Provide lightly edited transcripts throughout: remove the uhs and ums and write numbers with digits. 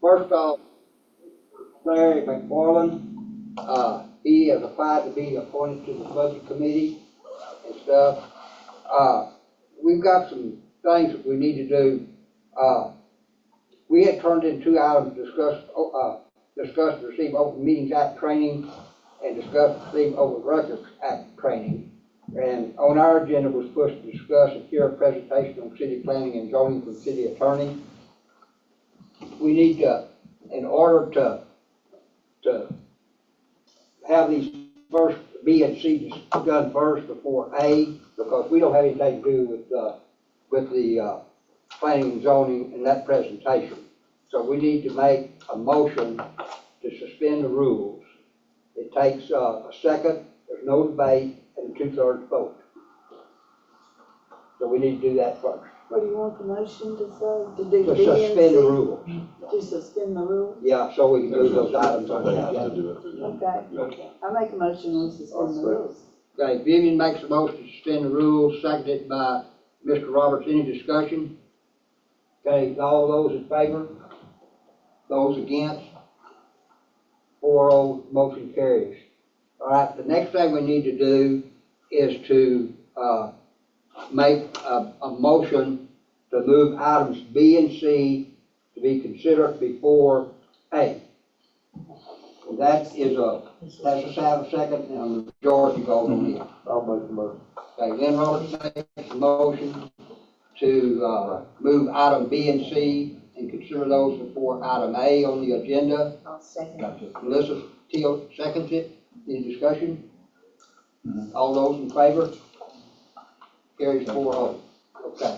First off, Larry McFarland, he has applied to be appointed to the budget committee and stuff. We've got some things that we need to do. We had turned in 2 items, discuss and receive Open Meetings Act training and discuss and receive Open Records Act training. And on our agenda was supposed to discuss and hear a presentation on city planning and zoning from city attorney. We need to, in order to have these first B and C done first before A, because we don't have anything to do with the planning and zoning in that presentation. So we need to make a motion to suspend the rules. It takes a second, there's no debate, and a 2/3 vote. So we need to do that first. What do you want the motion to say? To do To suspend the rules. To suspend the rules? Yeah, so we can move those items on. They have to do it. Okay. I make a motion to suspend the rules. Okay, Vivian makes a motion to suspend the rules, seconded by Mr. Roberts. Any discussion? Okay, all those in favor? Those against? 4-0, motion carries. All right, the next thing we need to do is to make a motion to move items B and C to be considered before A. And that is has to have a second and a majority vote on it. I'll make the motion. Okay, Lynn Roberts makes a motion to move item B and C and consider those before item A on the agenda. I'll second. Melissa Teal seconds it. Any discussion? All those in favor? Carries 4-0. Okay.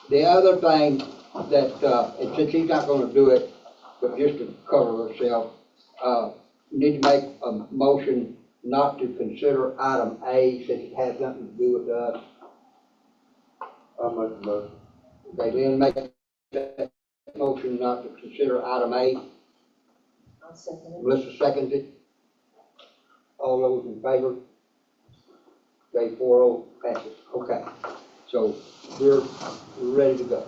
The other thing that, and since he's not going to do it, but just to cover herself, we need to make a motion not to consider item A since it has nothing to do with us. I'll make the motion. Okay, Lynn make that motion not to consider item A. I'll second it. Melissa seconds it. All those in favor? Okay, 4-0 passes. Okay, so we're ready to go.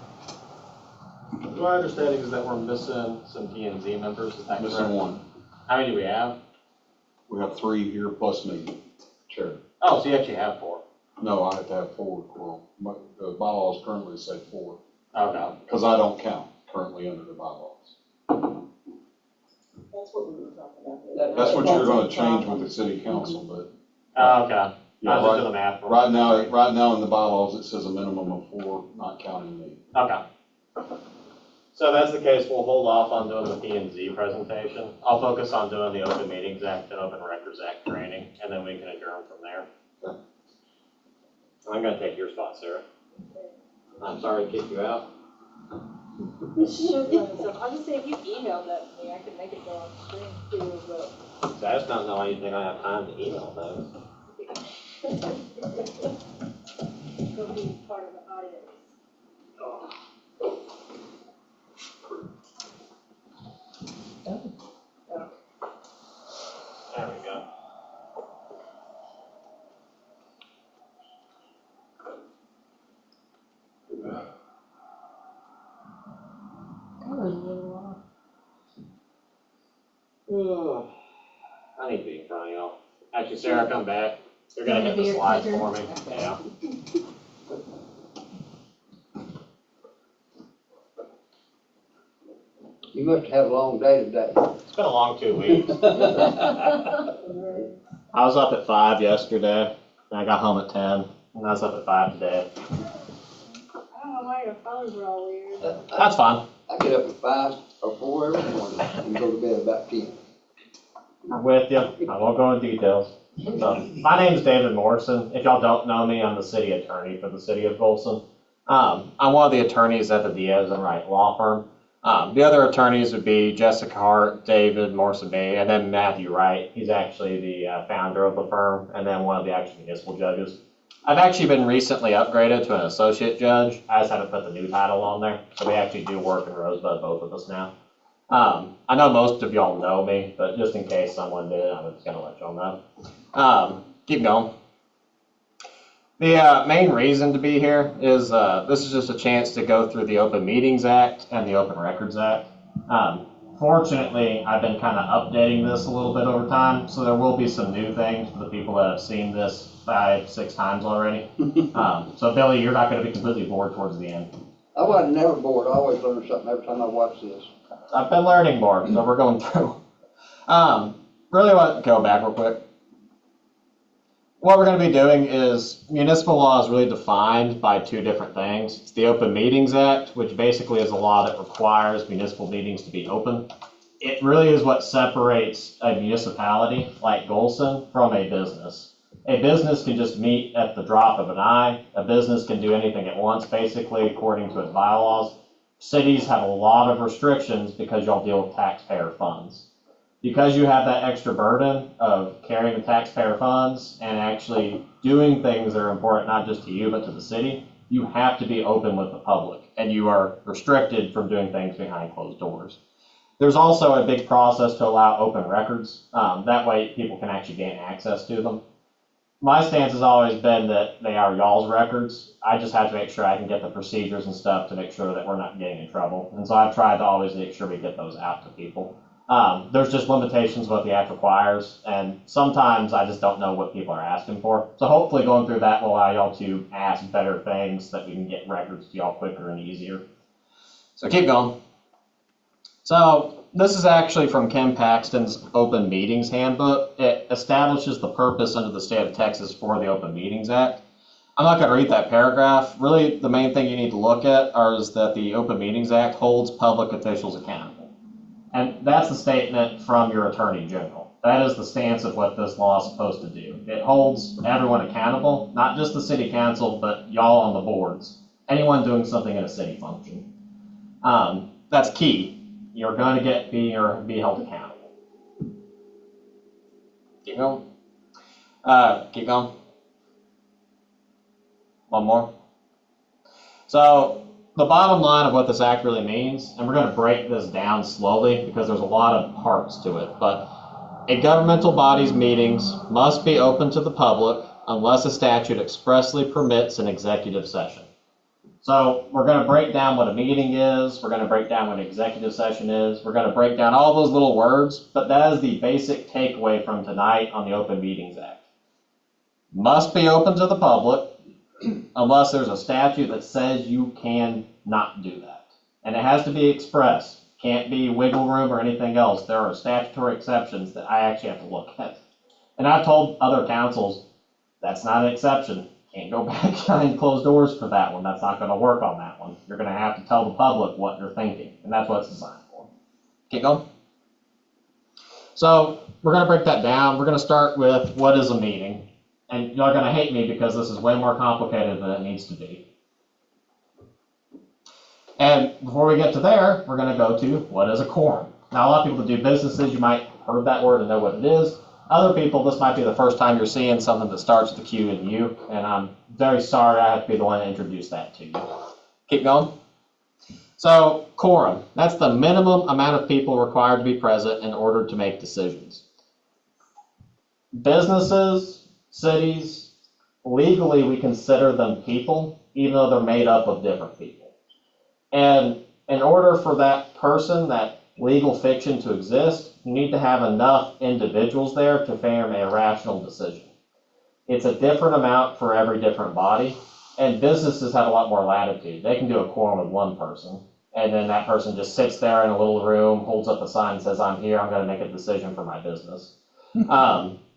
My understanding is that we're missing some P and Z members, is that correct? Missing one. How many do we have? We have 3 here plus me, chair. Oh, so you actually have 4. No, I have to have 4. Well, the bylaws currently say 4. Oh, no. Because I don't count currently under the bylaws. That's what we were talking about. That's what you're going to change with the city council, but Oh, okay. yeah, I was just doing the math. right now in the bylaws it says a minimum of 4, not counting me. Okay. So if that's the case, we'll hold off on doing the P and Z presentation. I'll focus on doing the Open Meetings Act and Open Records Act training, and then we can adjourn from there. Okay. I'm gonna take your spot, Sarah. I'm sorry to kick you out. I'll just say if you emailed that to me, I could make it go on screen too, but. So I just don't know why you think I have time to email those. It'll be part of the audience. There we go. I need to be in front of y'all. Actually, Sarah, come back. You're gonna hit the slides for me. Yeah. You must have had a long day today. It's been a long 2 weeks. I was up at 5 yesterday, and I got home at 10, and I was up at 5 today. I don't know why your phones are all weird. That's fine. I get up at 5 or 4 every morning and go to bed about 10. I'm with you. I won't go into details. So, my name is David Morrison. If y'all don't know me, I'm the city attorney for the city of Gholson. I'm one of the attorneys at the Diaz and Wright law firm. The other attorneys would be Jessica Hart, David Morrison, and then Matthew Wright. He's actually the founder of the firm, and then one of the actual municipal judges. I've actually been recently upgraded to an associate judge. I just haven't put the new title on there, so we actually do work in Rosebud, both of us now. I know most of y'all know me, but just in case someone did, I'm just gonna let y'all know. Keep going. The main reason to be here is this is just a chance to go through the Open Meetings Act and the Open Records Act. Fortunately, I've been kind of updating this a little bit over time, so there will be some new things for the people that have seen this 5-6 times already. So Billy, you're not going to be completely bored towards the end. I wasn't never bored, I always learn something every time I watch this. I've been learning more, so we're going through. Really want to go back real quick. What we're going to be doing is municipal law is really defined by two different things. It's the Open Meetings Act, which basically is a law that requires municipal meetings to be open. It really is what separates a municipality like Gholson from a business. A business can just meet at the drop of an eye. A business can do anything it wants, basically, according to its bylaws. Cities have a lot of restrictions because y'all deal with taxpayer funds. Because you have that extra burden of carrying the taxpayer funds and actually doing things that are important not just to you but to the city, you have to be open with the public, and you are restricted from doing things behind closed doors. There's also a big process to allow open records. That way people can actually gain access to them. My stance has always been that they are y'all's records. I just have to make sure I can get the procedures and stuff to make sure that we're not getting in trouble. And so I've tried to always make sure we get those out to people. There's just limitations what the act requires, and sometimes I just don't know what people are asking for. So hopefully going through that will allow y'all to ask better things so that we can get records to y'all quicker and easier. So keep going. So this is actually from Ken Paxton's Open Meetings Handbook. It establishes the purpose under the state of Texas for the Open Meetings Act. I'm not going to read that paragraph. Really, the main thing you need to look at is that the Open Meetings Act holds public officials accountable. And that's the statement from your Attorney General. That is the stance of what this law is supposed to do. It holds everyone accountable, not just the city council, but y'all on the boards, anyone doing something in a city function. That's key. You're going to be held accountable. Keep going. Keep going. One more. So the bottom line of what this act really means, and we're going to break this down slowly because there's a lot of parts to it, but a governmental body's meetings must be open to the public unless a statute expressly permits an executive session. So we're going to break down what a meeting is, we're going to break down what an executive session is, we're going to break down all those little words, but that is the basic takeaway from tonight on the Open Meetings Act. Must be open to the public unless there's a statute that says you can not do that. And it has to be expressed. Can't be wiggle room or anything else. There are statutory exceptions that I actually have to look at. And I've told other councils, that's not an exception. Can't go back behind closed doors for that one. That's not going to work on that one. You're going to have to tell the public what you're thinking. And that's what it's designed for. Keep going. So we're going to break that down. We're going to start with what is a meeting. And you're going to hate me because this is way more complicated than it needs to be. And before we get to there, we're going to go to what is a quorum. Now, a lot of people that do businesses, you might have heard that word and know what it is. Other people, this might be the first time you're seeing something that starts with the Q and U, and I'm very sorry I have to be the one to introduce that to you. Keep going. So, quorum. That's the minimum amount of people required to be present in order to make decisions. Businesses, cities, legally we consider them people, even though they're made up of different people. And in order for that person, that legal fiction to exist, you need to have enough individuals there to form a rational decision. It's a different amount for every different body, and businesses have a lot more latitude. They can do a quorum with one person, and then that person just sits there in a little room, holds up a sign, and says, I'm here, I'm going to make a decision for my business.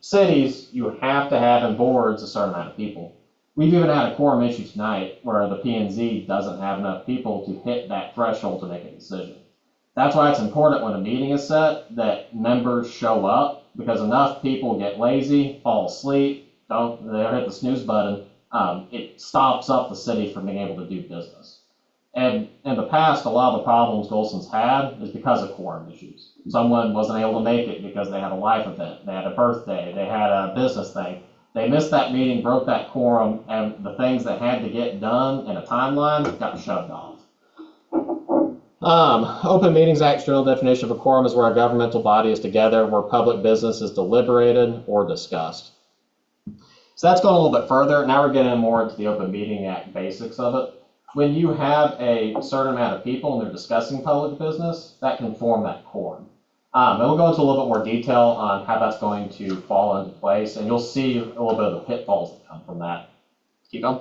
Cities, you have to have in boards a certain amount of people. We've even had a quorum issue tonight where the P&Z doesn't have enough people to hit that threshold to make a decision. That's why it's important when a meeting is set that members show up, because enough people get lazy, fall asleep, they hit the snooze button. It stops up the city from being able to do business. And in the past, a lot of the problems Gholson's had is because of quorum issues. Someone wasn't able to make it because they had a life event, they had a birthday, they had a business thing. They missed that meeting, broke that quorum, and the things that had to get done in a timeline got shoved off. Open Meetings Act's general definition of a quorum is where a governmental body is together, where public business is deliberated or discussed. So that's going a little bit further. Now we're getting more into the Open Meeting Act basics of it. when you have a certain amount of people and they're discussing public business, that can form that quorum. And we'll go into a little bit more detail on how that's going to fall into place, and you'll see a little bit of the pitfalls that come from that. Keep going.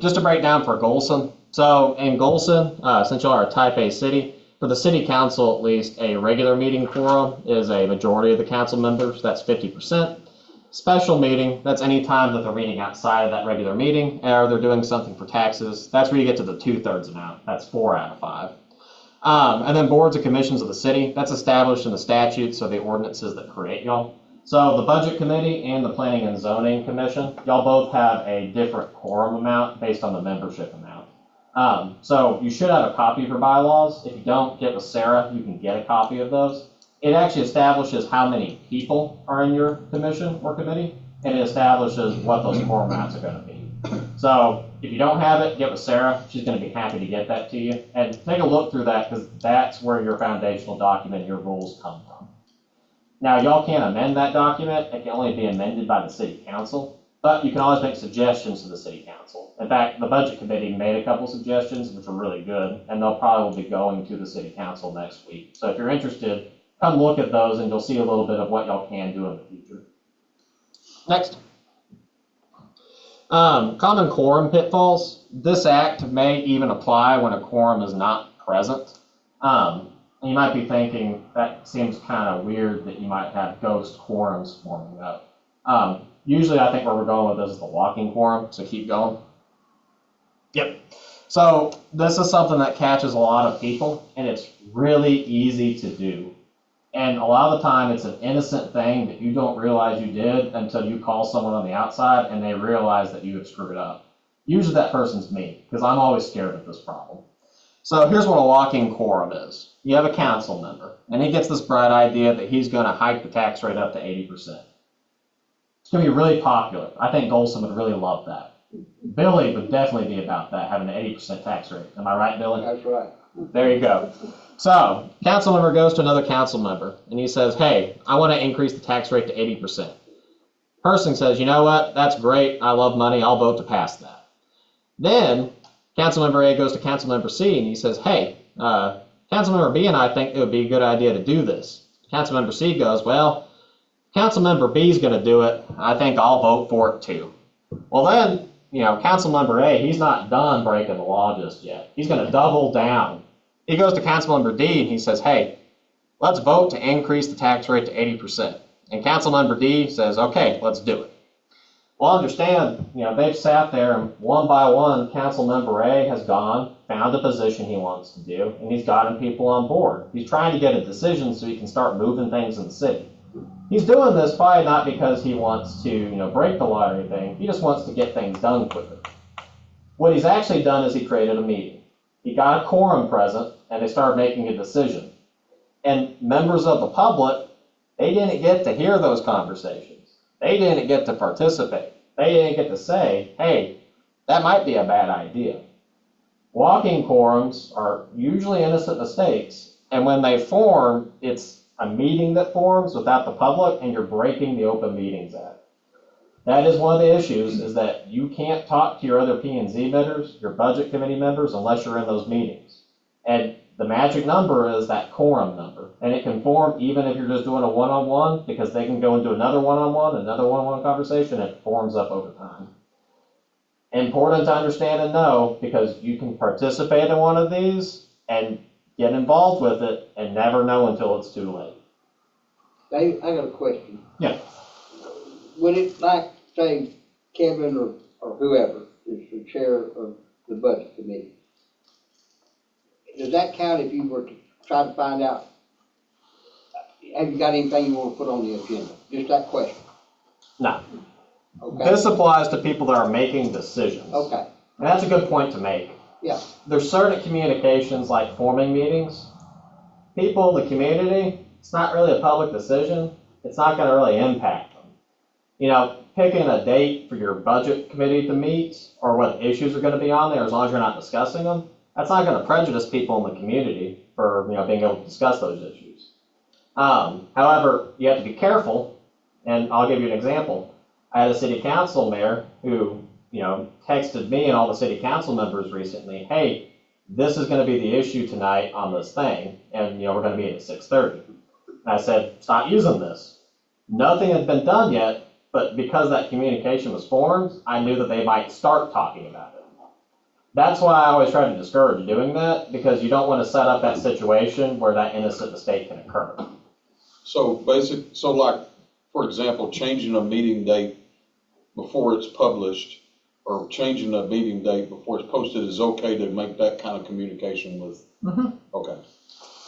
Just to break down for Gholson. So in Gholson, since y'all are a type A city, for the city council at least, a regular meeting quorum is a majority of the council members, that's 50%. Special meeting, that's any time that they're meeting outside of that regular meeting, or they're doing something for taxes. That's where you get to the 2/3 amount, that's 4 out of 5. And then boards and commissions of the city, that's established in the statutes, so the ordinances that create y'all. So the budget committee and the planning and zoning commission, y'all both have a different quorum amount based on the membership amount. So you should have a copy of your bylaws. If you don't, get with Sarah, you can get a copy of those. It actually establishes how many people are in your commission or committee, and it establishes what those quorum amounts are going to be. So if you don't have it, get with Sarah. She's going to be happy to get that to you. And take a look through that, because that's where your foundational document, your rules come from. Now, y'all can't amend that document. It can only be amended by the city council, but you can always make suggestions to the city council. In fact, the budget committee made a couple suggestions, which are really good, and they'll probably be going to the city council next week. So if you're interested, come look at those and you'll see a little bit of what y'all can do in the future. Next. Common quorum pitfalls. This act may even apply when a quorum is not present. You might be thinking that seems kind of weird that you might have ghost quorums forming up. Usually I think where we're going with this is the walking quorum, so keep going. Yep. So this is something that catches a lot of people, and it's really easy to do. And a lot of the time it's an innocent thing that you don't realize you did until you call someone on the outside and they realize that you have screwed up. Usually that person's me, because I'm always scared of this problem. So here's what a walking quorum is. You have a council member, and he gets this bright idea that he's going to hike the tax rate up to 80%. It's going to be really popular. I think Gholson would really love that. Billy would definitely be about that, having an 80% tax rate. Am I right, Billy? That's right. There you go. So, council member goes to another council member, and he says, hey, I want to increase the tax rate to 80%. Person says, you know what, that's great, I love money, I'll vote to pass that. Then, council member A goes to council member C, and he says, hey, council member B and I think it would be a good idea to do this. Council member C goes, well, council member B is going to do it, I think I'll vote for it too. Well then, council member A, he's not done breaking the law just yet. He's going to double down. He goes to council member D and he says, hey, let's vote to increase the tax rate to 80%. And council member D says, okay, let's do it. Well, understand, they've sat there and one by one, council member A has gone, found a position he wants to do, and he's gotten people on board. He's trying to get a decision so he can start moving things in the city. He's doing this probably not because he wants to, break the law or anything. He just wants to get things done quicker. What he's actually done is he created a meeting. He got a quorum present, and they started making a decision. And members of the public, they didn't get to hear those conversations. They didn't get to participate. They didn't get to say, hey, that might be a bad idea. Walking quorums are usually innocent mistakes, and when they form, it's a meeting that forms without the public, and you're breaking the Open Meetings Act. That is one of the issues, is that you can't talk to your other P&Z members, your budget committee members, unless you're in those meetings. And the magic number is that quorum number. And it can form even if you're just doing a one-on-one, because they can go into another one-on-one conversation, and it forms up over time. Important to understand and know, because you can participate in one of these and get involved with it and never know until it's too late. Dave, I got a question. Yeah. Would it, like, say, Kevin or whoever is the chair of the budget committee, does that count if you were to try to find out, have you got anything you want to put on the agenda? Just that question. No. Okay. This applies to people that are making decisions. Okay. And that's a good point to make. Yeah. There's certain communications like forming meetings. People, the community, it's not really a public decision. It's not going to really impact them. Picking a date for your budget committee to meet or what issues are going to be on there, as long as you're not discussing them, that's not going to prejudice people in the community for being able to discuss those issues. However, you have to be careful, and I'll give you an example. I had a city council mayor who texted me and all the city council members recently, hey, this is gonna be the issue tonight on this thing, and, we're gonna meet at 6:30. I said, stop using this. Nothing had been done yet, but because that communication was formed, I knew that they might start talking about it. That's why I always try to discourage doing that, because you don't want to set up that situation where that innocent mistake can occur. So like, for example, changing a meeting date before it's published, or changing a meeting date before it's posted is okay to make that kind of communication with? Okay.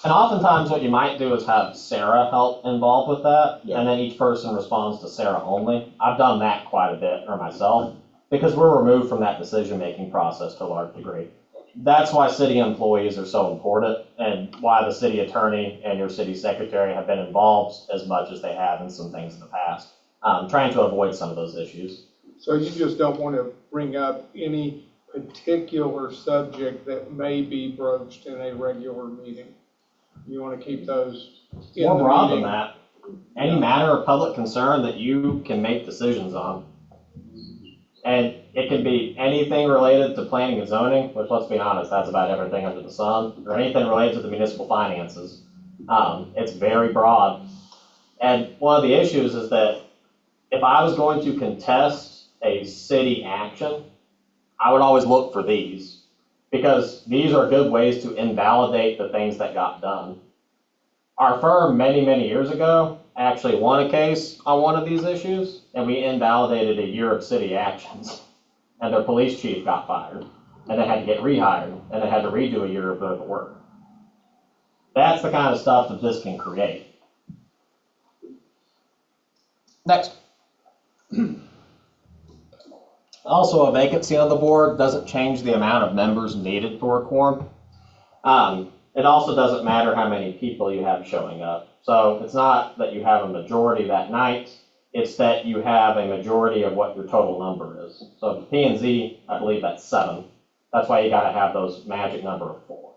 And oftentimes what you might do is have Sarah help involved with that, Yeah. and then each person responds to Sarah only. I've done that quite a bit for myself, because we're removed from that decision-making process to a large degree. That's why city employees are so important, and why the city attorney and your city secretary have been involved as much as they have in some things in the past, trying to avoid some of those issues. So you just don't want to bring up any particular subject that may be broached in a regular meeting? You want to keep those in More the broad than meeting? that, any matter of public concern that you can make decisions on. And it can be anything related to planning and zoning, which, let's be honest, that's about everything under the sun, or anything related to the municipal finances. It's very broad. And one of the issues is that if I was going to contest a city action, I would always look for these, because these are good ways to invalidate the things that got done. Our firm many, many years ago actually won a case on one of these issues, and we invalidated a year of city actions. And their police chief got fired, and they had to get rehired, and they had to redo a year of their work. That's the kind of stuff that this can create. Next. Also, a vacancy on the board doesn't change the amount of members needed for a quorum. It also doesn't matter how many people you have showing up. So it's not that you have a majority that night, it's that you have a majority of what your total number is. So for P&Z, I believe that's 7. That's why you gotta have those magic number of 4.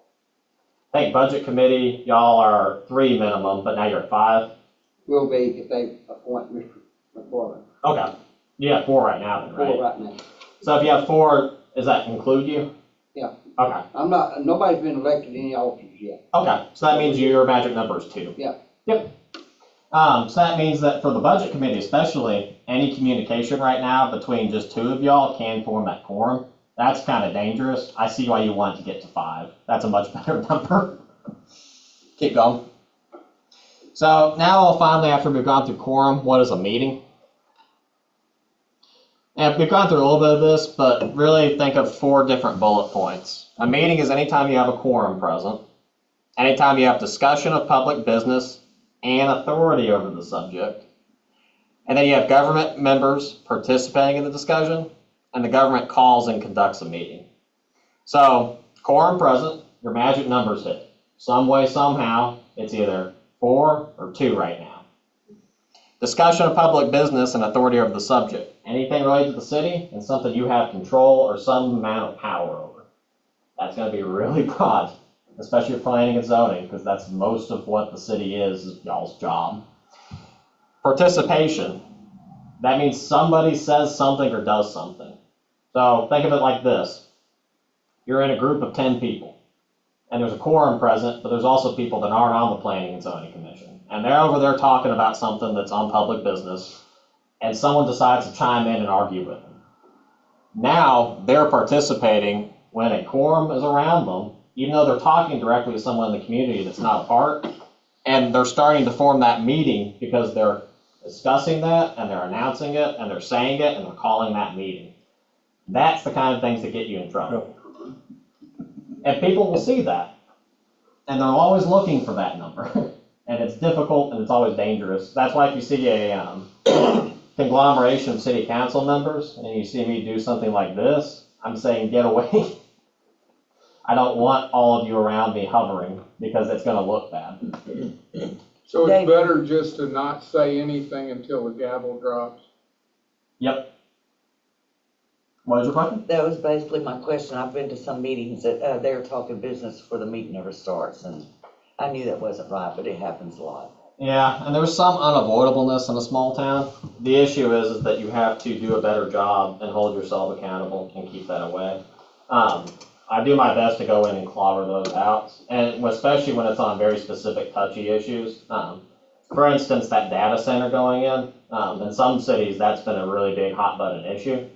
I think budget committee, y'all are 3 minimum, but now you're at 5. Will be if they appoint Mr. McFarland. Okay, you have 4 right now then, right? 4 right now. So if you have 4, does that include you? Yeah. Okay. Nobody's been elected in any office yet. Okay, so that means your magic number is 2. Yeah. Yep. So that means that for the budget committee especially, any communication right now between just 2 of y'all can form that quorum. That's kind of dangerous. I see why you want to get to 5. That's a much better number. Keep going. So now finally, after we've gone through quorum, what is a meeting? And we've gone through a little bit of this, but really think of 4 different bullet points. A meeting is anytime you have a quorum present, anytime you have discussion of public business and authority over the subject, and then you have government members participating in the discussion, and the government calls and conducts a meeting. So, quorum present, your magic number's hit. Some way, somehow, it's either 4 or 2 right now. Discussion of public business and authority over the subject. Anything related to the city and something you have control or some amount of power over. That's going to be really broad, especially for planning and zoning, because that's most of what the city is y'all's job. Participation. That means somebody says something or does something. So think of it like this. You're in a group of 10 people, and there's a quorum present, but there's also people that aren't on the Planning and Zoning Commission. And they're over there talking about something that's on public business, and someone decides to chime in and argue with them. Now they're participating when a quorum is around them, even though they're talking directly to someone in the community that's not a part, and they're starting to form that meeting because they're discussing that, and they're announcing it, and they're saying it, and they're calling that meeting. That's the kind of things that get you in trouble. And people will see that. And they're always looking for that number. And it's difficult and it's always dangerous. That's why if you see a conglomeration of city council members and you see me do something like this, I'm saying get away. I don't want all of you around me hovering because it's going to look bad. So it's better just to not say anything until the gavel drops. Yep. What was your question? That was basically my question. I've been to some meetings that they're talking business before the meeting ever starts, and I knew that wasn't right, but it happens a lot. Yeah, and there's some unavoidableness in a small town. The issue is that you have to do a better job and hold yourself accountable and keep that away. I do my best to go in and clobber those out, and especially when it's on very specific touchy issues. For instance, that data center going in some cities, that's been a really big hot button issue.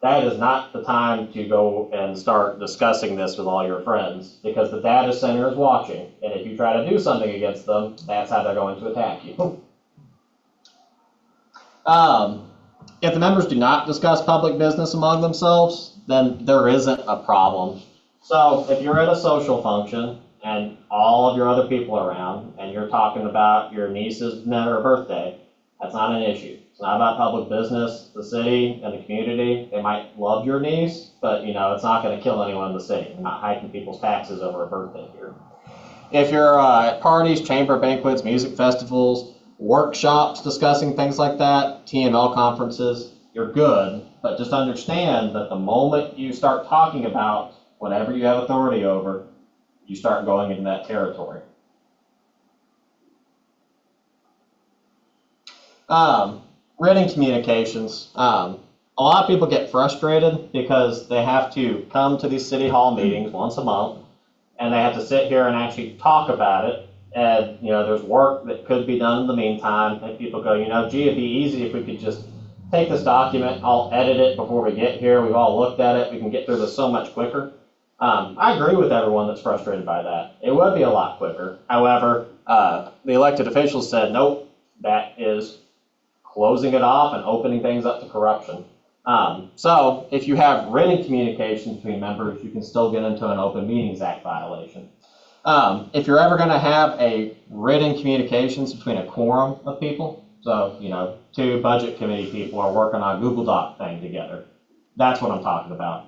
That is not the time to go and start discussing this with all your friends, because the data center is watching, and if you try to do something against them, that's how they're going to attack you. If the members do not discuss public business among themselves, then there isn't a problem. So if you're at a social function and all of your other people are around and you're talking about your niece's birthday, that's not an issue. It's not about public business. The city and the community, they might love your niece, but it's not going to kill anyone in the city. We're not hiking people's taxes over a birthday here. If you're at parties, chamber banquets, music festivals, workshops discussing things like that, TML conferences, you're good, but just understand that the moment you start talking about whatever you have authority over, you start going into that territory. Written communications. A lot of people get frustrated because they have to come to these city hall meetings once a month, and they have to sit here and actually talk about it. And there's work that could be done in the meantime. And people go, gee, it'd be easy if we could just take this document, I'll edit it before we get here. We've all looked at it. We can get through this so much quicker. I agree with everyone that's frustrated by that. It would be a lot quicker. However, the elected officials said, nope, that is closing it off and opening things up to corruption. So if you have written communication between members, you can still get into an Open Meetings Act violation. If you're ever going to have a written communications between a quorum of people, so, 2 budget committee people are working on a Google Doc thing together. That's what I'm talking about.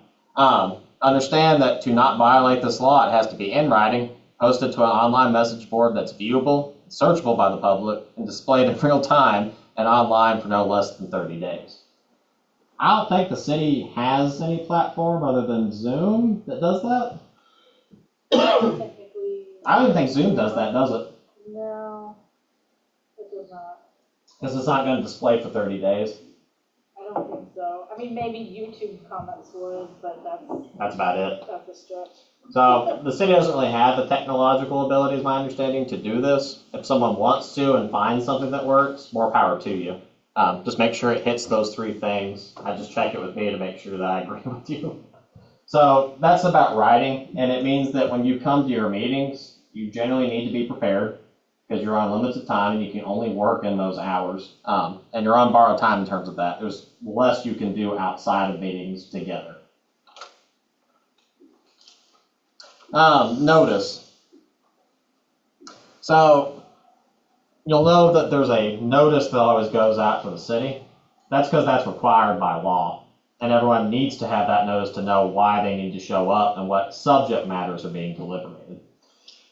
Understand that to not violate this law, it has to be in writing, posted to an online message board that's viewable, searchable by the public, and displayed in real time and online for no less than 30 days. I don't think the city has any platform other than Zoom that does that. Technically, I don't even think Zoom does that, does it? no, it does not. Because it's not going to display for 30 days. I don't think so. I mean, maybe YouTube comments would, but That's about it. that's a stretch. So the city doesn't really have the technological ability, is my understanding, to do this. If someone wants to and finds something that works, more power to you. Just make sure it hits those 3 things. I just check it with me to make sure that I agree with you. So that's about writing, and it means that when you come to your meetings, you generally need to be prepared because you're on limited time and you can only work in those hours. And you're on borrowed time in terms of that. There's less you can do outside of meetings together. Notice. So you'll know that there's a notice that always goes out to the city. That's because that's required by law. And everyone needs to have that notice to know why they need to show up and what subject matters are being deliberated.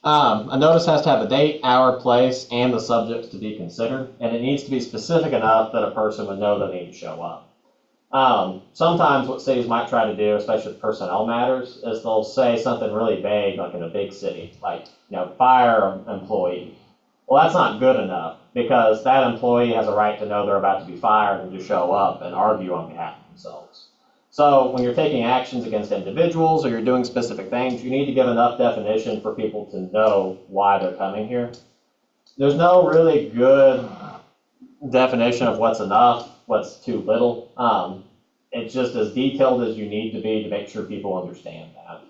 A notice has to have a date, hour, place, and the subjects to be considered, and it needs to be specific enough that a person would know they need to show up. Sometimes what cities might try to do, especially with personnel matters, is they'll say something really vague, like in a big city, like, fire an employee. Well, that's not good enough, because that employee has a right to know they're about to be fired and to show up and argue on behalf of themselves. So when you're taking actions against individuals or you're doing specific things, you need to give enough definition for people to know why they're coming here. There's no really good definition of what's enough, what's too little. It's just as detailed as you need to be to make sure people understand that.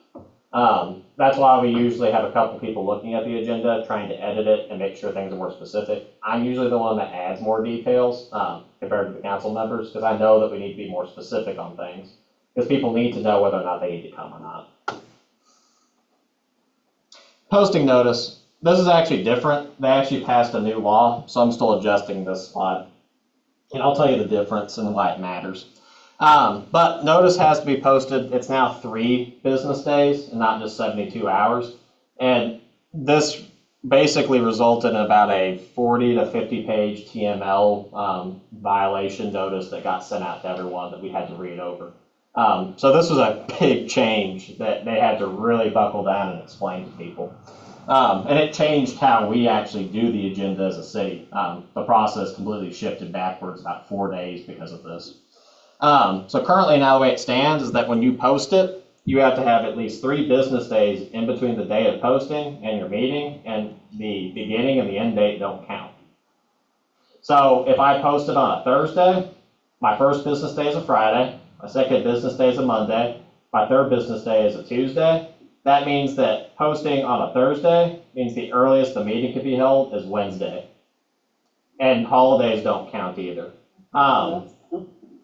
That's why we usually have a couple people looking at the agenda, trying to edit it and make sure things are more specific. I'm usually the one that adds more details compared to the council members, because I know that we need to be more specific on things, because people need to know whether or not they need to come or not. Posting notice. This is actually different. They actually passed a new law, so I'm still adjusting this slide. And I'll tell you the difference and why it matters. But notice has to be posted. It's now 3 business days and not just 72 hours. And this basically resulted in about a 40 to 50 page TML violation notice that got sent out to everyone that we had to read over. So this was a big change that they had to really buckle down and explain to people. And it changed how we actually do the agenda as a city. The process completely shifted backwards about 4 days because of this. So currently now the way it stands is that when you post it, you have to have at least 3 business days in between the day of posting and your meeting, and the beginning and the end date don't count. So if I post it on a Thursday, my first business day is a Friday, my second business day is a Monday, my third business day is a Tuesday. That means that posting on a Thursday means the earliest the meeting could be held is Wednesday. And holidays don't count either.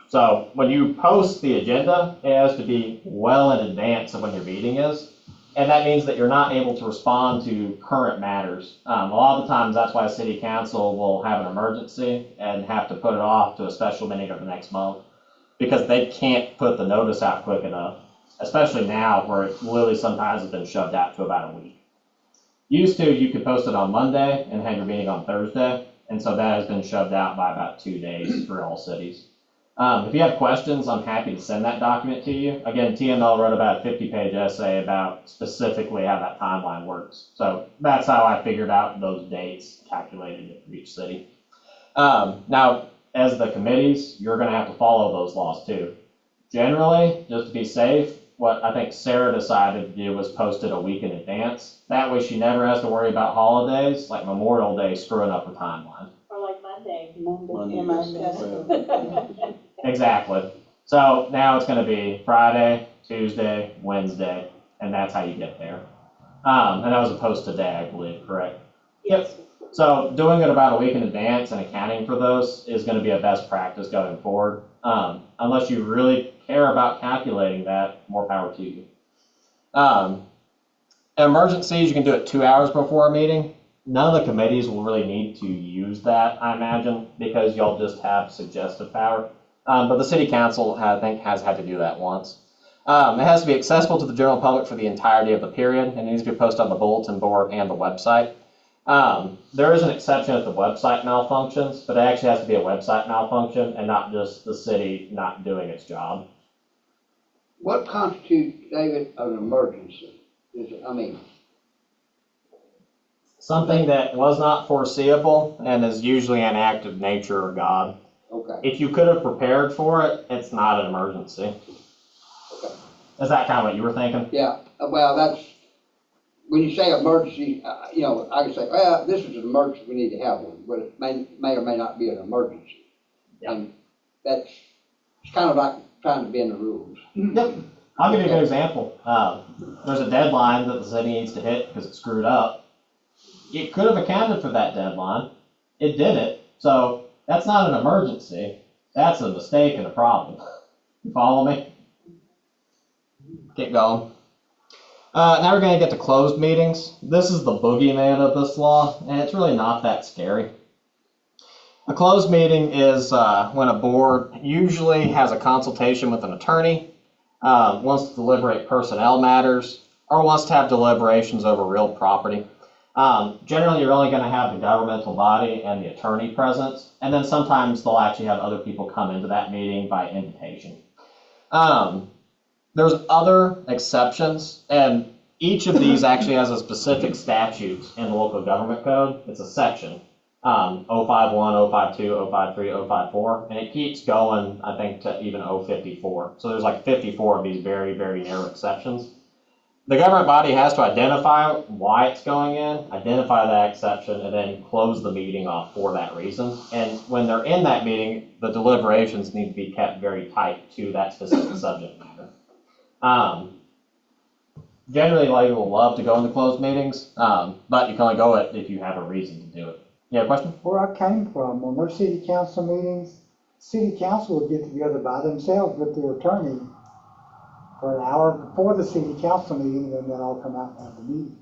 So when you post the agenda, it has to be well in advance of when your meeting is. And that means that you're not able to respond to current matters. A lot of the times that's why city council will have an emergency and have to put it off to a special meeting of the next month, because they can't put the notice out quick enough, especially now where it literally sometimes has been shoved out to about a week. Used to, you could post it on Monday and have your meeting on Thursday, and so that has been shoved out by about 2 days for all cities. If you have questions, I'm happy to send that document to you. Again, TML wrote about a 50-page essay about specifically how that timeline works. So that's how I figured out those dates calculated for each city. Now, as the committees, you're going to have to follow those laws too. Generally, just to be safe, what I think Sarah decided to do was post it a week in advance. That way she never has to worry about holidays like Memorial Day screwing up her timeline. Or like Monday. Exactly. So now it's going to be Friday, Tuesday, Wednesday, and that's how you get there. And that was a post today, I believe, correct? Yes. So doing it about a week in advance and accounting for those is going to be a best practice going forward. Unless you really care about calculating that, more power to you. Emergencies, you can do it 2 hours before a meeting. None of the committees will really need to use that, I imagine, because y'all just have suggestive power. But the city council, I think, has had to do that once. It has to be accessible to the general public for the entirety of the period, and it needs to be posted on the bulletin board and the website. There is an exception if the website malfunctions, but it actually has to be a website malfunction and not just the city not doing its job. What constitutes, David, an emergency? Something that was not foreseeable and is usually an act of nature or God. Okay. If you could have prepared for it, it's not an emergency. Okay. Is that kind of what you were thinking? Yeah, well, that's, when you say emergency, I can say, well, this is an emergency, we need to have one, but it may or may not be an emergency. Yeah. And it's kind of like trying to bend the rules. Yep. I'll give you a good example. There's a deadline that the city needs to hit because it screwed up. It could have accounted for that deadline. It didn't. So that's not an emergency. That's a mistake and a problem. You follow me? Keep going. Now we're going to get to closed meetings. This is the boogeyman of this law, and it's really not that scary. A closed meeting is when a board usually has a consultation with an attorney, wants to deliberate personnel matters, or wants to have deliberations over real property. Generally, you're only going to have the governmental body and the attorney present, and then sometimes they'll actually have other people come into that meeting by invitation. There's other exceptions, and each of these actually has a specific statute in the local government code. It's a section, 051, 052, 053, 054, and it keeps going, I think, to even 054. So there's like 54 of these very, very narrow exceptions. The government body has to identify why it's going in, identify that exception, and then close the meeting off for that reason. And when they're in that meeting, the deliberations need to be kept very tight to that specific subject matter. Generally, a lot of people love to go into closed meetings, but you can only go it if you have a reason to do it. You have a question? Where I came from, when there's city council meetings, city council would get together by themselves with their attorney for an hour before the city council meeting, and then all come out and have the meeting.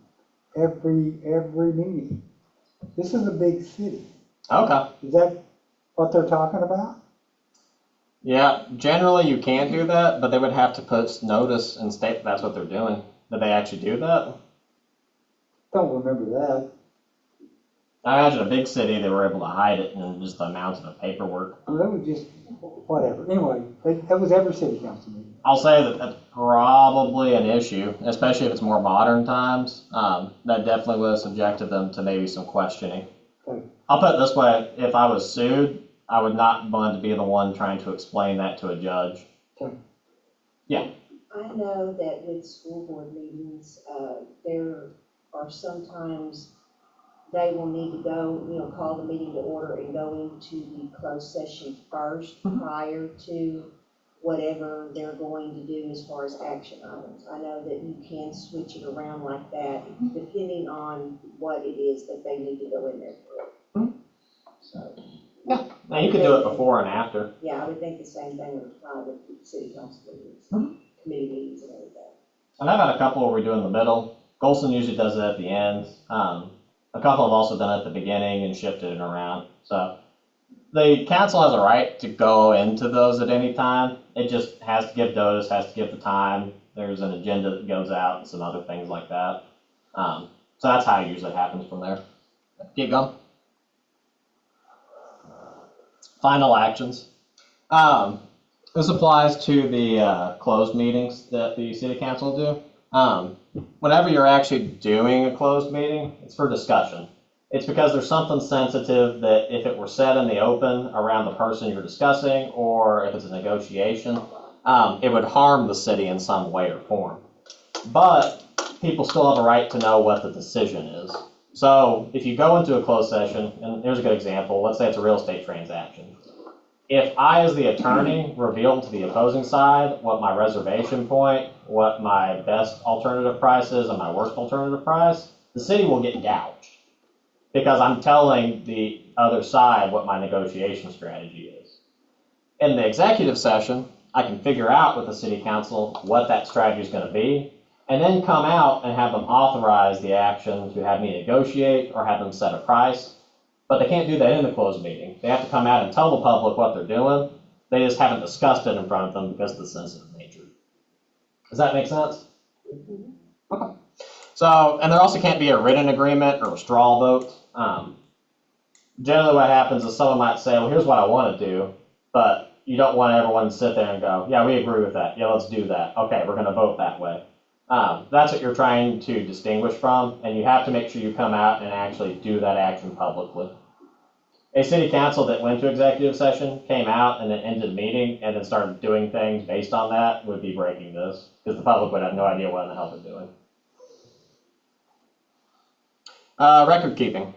Every meeting. This is a big city. Okay. Is that what they're talking about? Yeah, generally you can do that, but they would have to put notice and state that's what they're doing. Did they actually do that? Don't remember that. I imagine a big city, they were able to hide it in just the amount of paperwork. Well, that was just, whatever. Anyway, that was every city council meeting. I'll say that that's probably an issue, especially if it's more modern times. That definitely would have subjected them to maybe some questioning. Okay. I'll put it this way, if I was sued, I would not want to be the one trying to explain that to a judge. Okay. Yeah. I know that with school board meetings, there are sometimes they will need to go, call the meeting to order and go into the closed session first prior to whatever they're going to do as far as action items. I know that you can switch it around like that depending on what it is that they need to go in there for. So, Now, you could do it before and after. yeah, I would think the same thing would apply with city council meetings, committee meetings and everything. And I've had a couple where we do in the middle. Gholson usually does it at the end. A couple have also done it at the beginning and shifted it around. So the council has a right to go into those at any time. It just has to give notice, has to give the time. There's an agenda that goes out and some other things like that. So that's how it usually happens from there. Keep going. Final actions. This applies to the closed meetings that the city council do. Whenever you're actually doing a closed meeting, it's for discussion. It's because there's something sensitive that if it were said in the open around the person you're discussing, or if it's a negotiation, it would harm the city in some way or form. But people still have a right to know what the decision is. So if you go into a closed session, and here's a good example, let's say it's a real estate transaction. If I, as the attorney, reveal to the opposing side what my reservation point, what my best alternative price is, and my worst alternative price, the city will get gouged. Because I'm telling the other side what my negotiation strategy is. In the executive session, I can figure out with the city council what that strategy is going to be, and then come out and have them authorize the action to have me negotiate or have them set a price. But they can't do that in the closed meeting. They have to come out and tell the public what they're doing. They just haven't discussed it in front of them because of the sensitive nature. Does that make sense? Okay. So, and there also can't be a written agreement or a straw vote. Generally what happens is someone might say, well, here's what I want to do, but you don't want everyone to sit there and go, yeah, we agree with that. Yeah, let's do that. Okay, we're going to vote that way. That's what you're trying to distinguish from, and you have to make sure you come out and actually do that action publicly. A city council that went to executive session, came out, and then ended the meeting, and then started doing things based on that would be breaking this, because the public would have no idea what in the hell they're doing. Record keeping.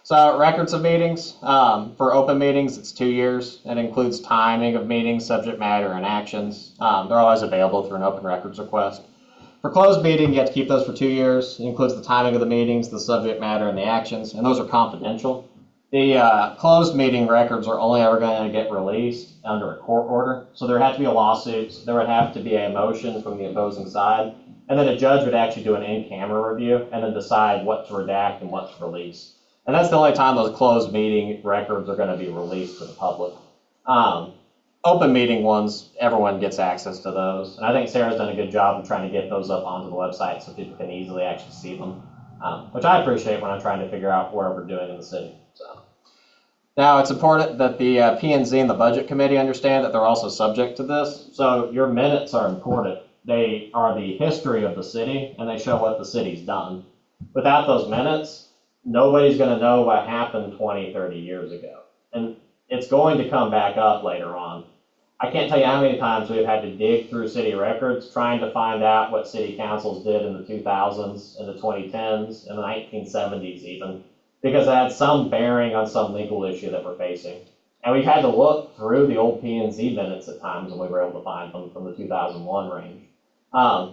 So records of meetings, for open meetings, it's 2 years. It includes timing of meetings, subject matter, and actions. They're always available through an open records request. For closed meeting, you have to keep those for 2 years. It includes the timing of the meetings, the subject matter, and the actions, and those are confidential. The closed meeting records are only ever going to get released under a court order. So there had to be a lawsuit, there would have to be a motion from the opposing side, and then a judge would actually do an in-camera review and then decide what to redact and what to release. And that's the only time those closed meeting records are going to be released to the public. Open meeting ones, everyone gets access to those. And I think Sarah's done a good job of trying to get those up onto the website so people can easily actually see them, which I appreciate when I'm trying to figure out where we're doing in the city. So. Now, it's important that the P&Z and the Budget Committee understand that they're also subject to this. So your minutes are important. They are the history of the city, and they show what the city's done. Without those minutes, nobody's going to know what happened 20, 30 years ago. And it's going to come back up later on. I can't tell you how many times we've had to dig through city records trying to find out what city councils did in the 2000s, in the 2010s, in the 1970s even, because it had some bearing on some legal issue that we're facing. And we've had to look through the old P&Z minutes at times when we were able to find them from the 2001 range.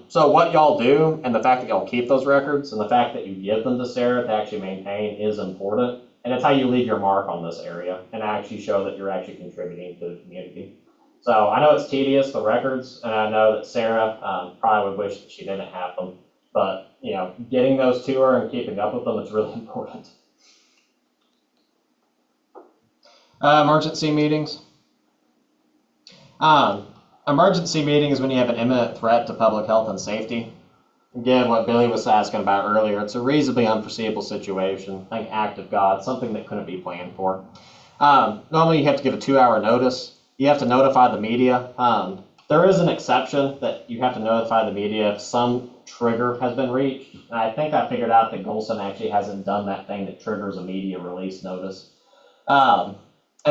So what y'all do, and the fact that y'all keep those records, and the fact that you give them to Sarah to actually maintain is important. And it's how you leave your mark on this area and actually show that you're actually contributing to the community. So I know it's tedious, the records, and I know that Sarah probably would wish that she didn't have them. But, getting those to her and keeping up with them is really important. Emergency meetings. Emergency meeting is when you have an imminent threat to public health and safety. again, what Billy was asking about earlier, it's a reasonably unforeseeable situation, like act of God, something that couldn't be planned for. Normally you have to give a 2-hour notice. You have to notify the media. There is an exception that you have to notify the media if some trigger has been reached. And I think I figured out that Gholson actually hasn't done that thing that triggers a media release notice. And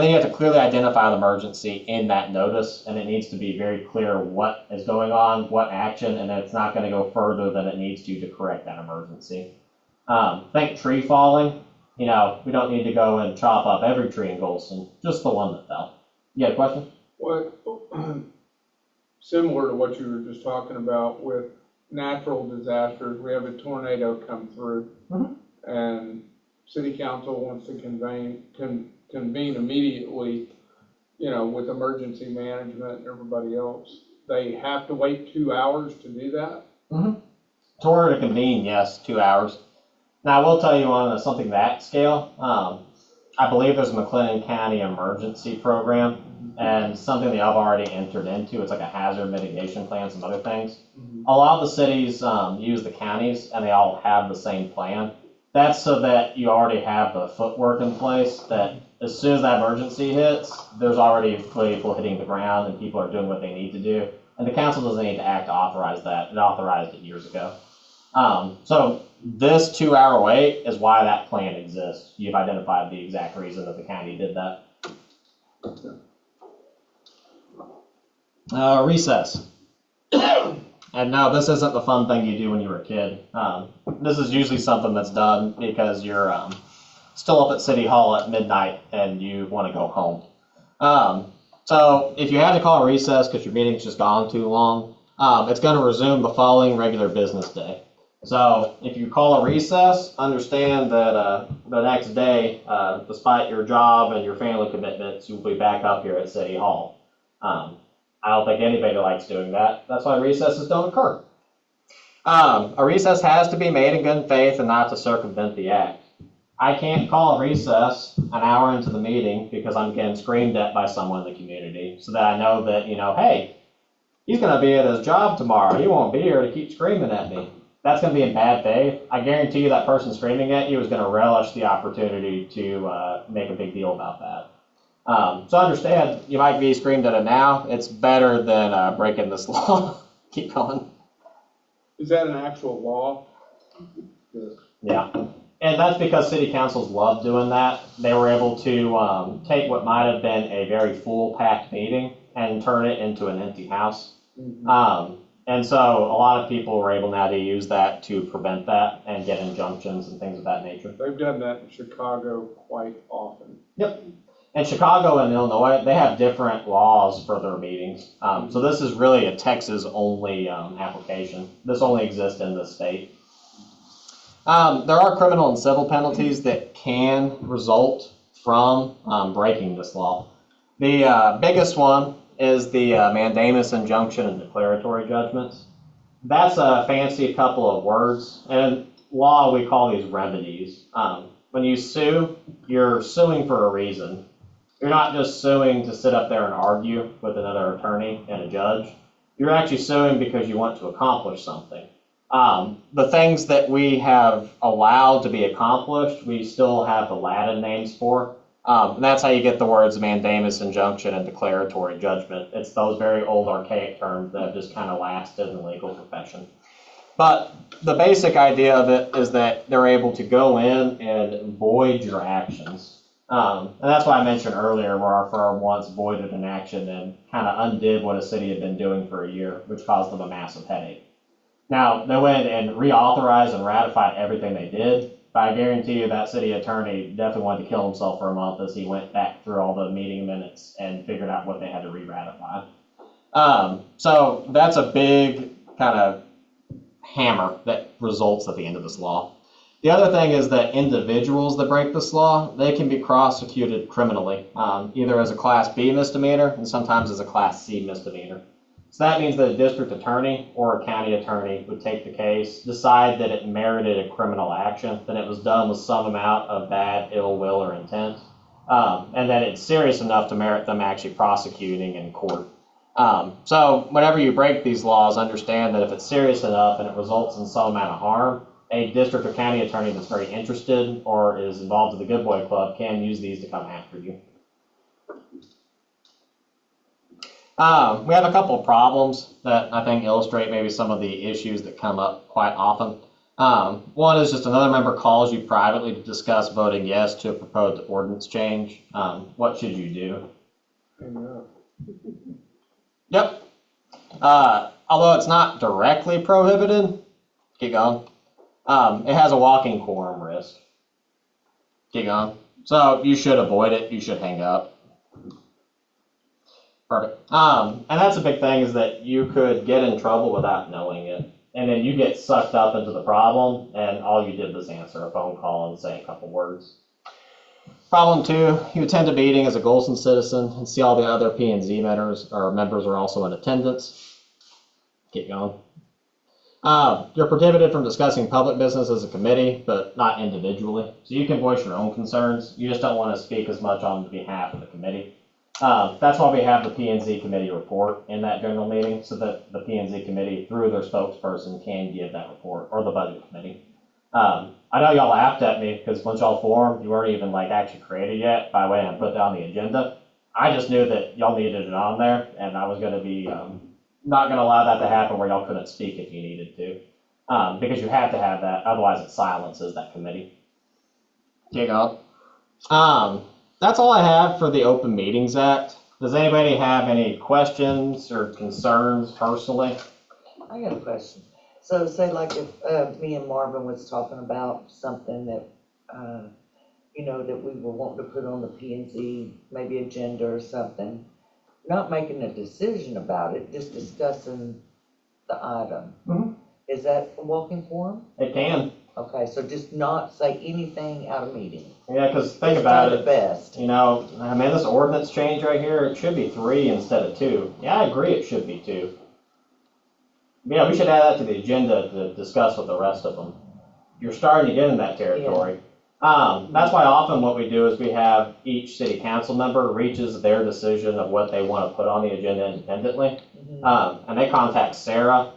then you have to clearly identify the emergency in that notice, and it needs to be very clear what is going on, what action, and that it's not going to go further than it needs to correct that emergency. Think tree falling. We don't need to go and chop up every tree in Gholson, just the one that fell. You had a question? What, similar to what you were just talking about with natural disasters, we have a tornado come through, and city council wants to convene immediately, with emergency management and everybody else. They have to wait 2 hours to do that? To order to convene, yes, 2 hours. Now, I will tell you on something that scale, I believe there's a McLennan County emergency program, and something that I've already entered into. It's like a hazard mitigation plan, some other things. A lot of the cities use the counties, and they all have the same plan. That's so that you already have the footwork in place, that as soon as that emergency hits, there's already people hitting the ground and people are doing what they need to do. And the council doesn't need to act to authorize that. It authorized it years ago. So this 2-hour wait is why that plan exists. You've identified the exact reason that the county did that. Recess. And no, this isn't the fun thing you do when you were a kid. This is usually something that's done because you're still up at City Hall at midnight and you want to go home. So if you had to call a recess because your meeting's just gone too long, it's going to resume the following regular business day. So if you call a recess, understand that the next day, despite your job and your family commitments, you'll be back up here at City Hall. I don't think anybody likes doing that. That's why recesses don't occur. A recess has to be made in good faith and not to circumvent the act. I can't call a recess an hour into the meeting because I'm getting screamed at by someone in the community, so that I know that, hey, he's going to be at his job tomorrow. He won't be here to keep screaming at me. That's going to be in bad faith. I guarantee you that person screaming at you is going to relish the opportunity to make a big deal about that. So understand, you might be screamed at it now. It's better than breaking this law. Keep going. Is that an actual law? Yeah. And that's because city councils love doing that. They were able to take what might have been a very full packed meeting and turn it into an empty house. And so a lot of people were able now to use that to prevent that and get injunctions and things of that nature. They've done that in Chicago quite often. Yep. And Chicago and Illinois, they have different laws for their meetings. So this is really a Texas-only application. This only exists in this state. There are criminal and civil penalties that can result from breaking this law. The biggest one is the mandamus injunction and declaratory judgments. That's a fancy couple of words. In law, we call these remedies. When you sue, you're suing for a reason. You're not just suing to sit up there and argue with another attorney and a judge. You're actually suing because you want to accomplish something. The things that we have allowed to be accomplished, we still have the Latin names for. And that's how you get the words mandamus, injunction, and declaratory judgment. It's those very old archaic terms that have just kind of lasted in the legal profession. But the basic idea of it is that they're able to go in and void your actions. And that's why I mentioned earlier where our firm once voided an action and kind of undid what a city had been doing for a year, which caused them a massive headache. Now, they went and reauthorized and ratified everything they did, but I guarantee you that city attorney definitely wanted to kill himself for a month as he went back through all the meeting minutes and figured out what they had to re-ratify. So that's a big kind of hammer that results at the end of this law. The other thing is that individuals that break this law, they can be prosecuted criminally, either as a Class B misdemeanor and sometimes as a Class C misdemeanor. So that means that a district attorney or a county attorney would take the case, decide that it merited a criminal action, that it was done with some amount of bad ill will or intent, and that it's serious enough to merit them actually prosecuting in court. So whenever you break these laws, understand that if it's serious enough and it results in some amount of harm, a district or county attorney that's very interested or is involved in the Good Boy Club can use these to come after you. We have a couple of problems that I think illustrate maybe some of the issues that come up quite often. One is just another member calls you privately to discuss voting yes to a proposed ordinance change. What should you do? Hang up. Yep. Although it's not directly prohibited, keep going. It has a walking quorum risk. Keep going. So you should avoid it. You should hang up. Perfect. And that's a big thing is that you could get in trouble without knowing it. And then you get sucked up into the problem, and all you did was answer a phone call and say a couple words. Problem two, you attend a meeting as a Gholson citizen and see all the other P&Z members are also in attendance. Keep going. You're prohibited from discussing public business as a committee, but not individually. So you can voice your own concerns. You just don't want to speak as much on behalf of the committee. That's why we have the P&Z committee report in that general meeting, so that the P&Z committee, through their spokesperson, can give that report, or the budget committee. I know y'all laughed at me because once y'all formed, you weren't even actually created yet by way of put down the agenda. I just knew that y'all needed it on there, and I was going to be not going to allow that to happen where y'all couldn't speak if you needed to, because you have to have that, otherwise it silences that committee. Kick off. That's all I have for the Open Meetings Act. Does anybody have any questions or concerns personally? I got a question. So say if me and Marvin was talking about something that, that we were wanting to put on the P&Z, maybe agenda or something, not making a decision about it, just discussing the item. Mhm. Is that a walking forum? It can. Okay, so just not say anything out of meeting. Yeah, because think Just about try it. the best. This ordinance change right here, it should be 3 instead of 2. Yeah, I agree it should be 2. Yeah, we should add that to the agenda to discuss with the rest of them. You're starting to get in that territory. That's why often what we do is we have each city council member reaches their decision of what they want to put on the agenda independently. And they contact Sarah.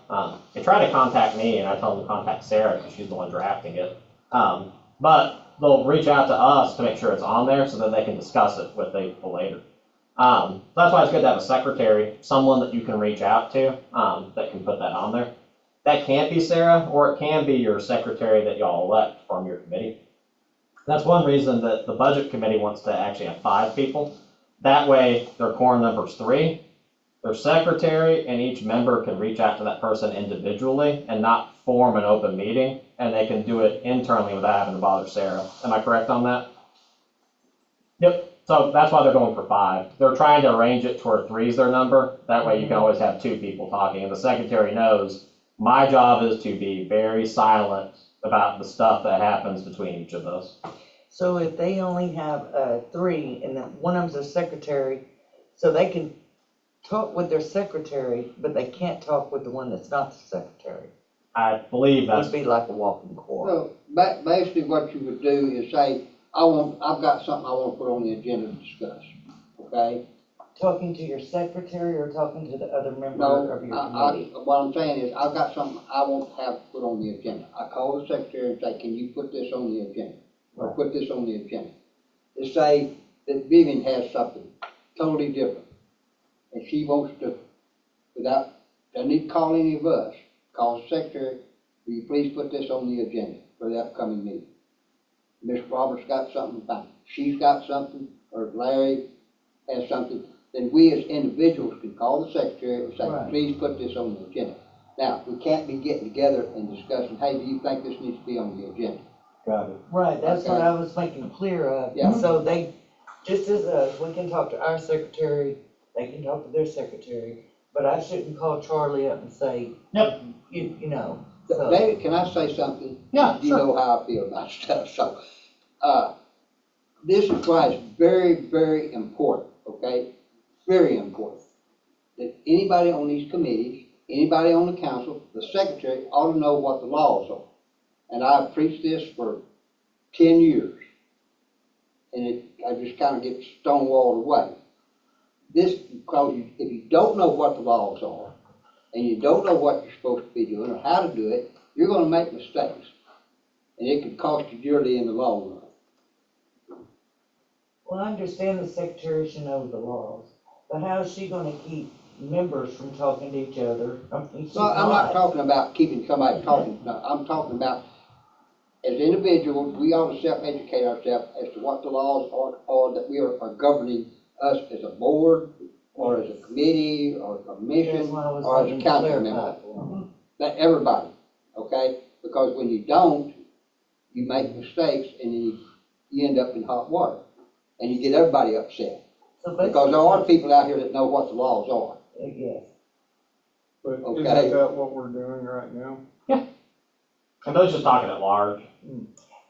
They try to contact me, and I tell them to contact Sarah because she's the one drafting it. But they'll reach out to us to make sure it's on there so that they can discuss it with the people later. That's why it's good to have a secretary, someone that you can reach out to that can put that on there. That can't be Sarah, or it can be your secretary that y'all elect from your committee. That's one reason that the budget committee wants to actually have 5 people. That way, their quorum number's 3. Their secretary and each member can reach out to that person individually and not form an open meeting, and they can do it internally without having to bother Sarah. Am I correct on that? Yep. So that's why they're going for 5. They're trying to arrange it to where 3 is their number. That way you can always have 2 people talking, and the secretary knows my job is to be very silent about the stuff that happens between each of us. So if they only have 3 and that one of them's their secretary, so they can talk with their secretary, but they can't talk with the one that's not the secretary. I believe It that's would be like a walking quorum. So basically what you would do is say, I've got something I want to put on the agenda to discuss, okay? Talking to your secretary or talking to the other member No, of your committee? what I'm saying is, I've got something I want to have put on the agenda. I call the secretary and say, can you put this on the agenda? Or put this on the agenda. Let's say that Vivian has something totally different, and she wants to, doesn't need to call any of us, call the secretary, will you please put this on the agenda for the upcoming meeting? Ms. Roberts got something, she's got something, or Larry has something, then we as individuals can call the secretary and say, Right. please put this on the agenda. Now, we can't be getting together and discussing, hey, do you think this needs to be on the agenda? got it. Right, that's what Okay. I was making clear of. Yeah. So they, just as us, we can talk to our secretary, they can talk to their secretary, but I shouldn't call Charlie up and say, Yep. you know. So- David, can I say something? Yeah, You sure. know how I feel about stuff, so, this is why it's very, very important, okay? Very important. That anybody on these committees, anybody on the council, the secretary ought to know what the laws are. And I've preached this for 10 years. And I just kind of get stonewalled away. this, because if you don't know what the laws are, and you don't know what you're supposed to be doing or how to do it, you're gonna make mistakes. And it could cost you dearly in the long run. Well, I understand the secretary should know the laws, but how is she gonna keep members from talking to each other? I mean, she's So I'm not talking about keeping somebody talking, no, I'm talking about, as individuals, we ought to self-educate ourselves as to what the laws are that we are governing us as a board, or as a committee, or a commission, That's why I was or as hoping a to council clarify member. it for me. That everybody, okay? Because when you don't, you make mistakes and you end up in hot water. And you get everybody upset. So Because there are people out here that know what the laws are. Yes. But Okay. isn't that what we're doing right now? And Billy's just talking at large.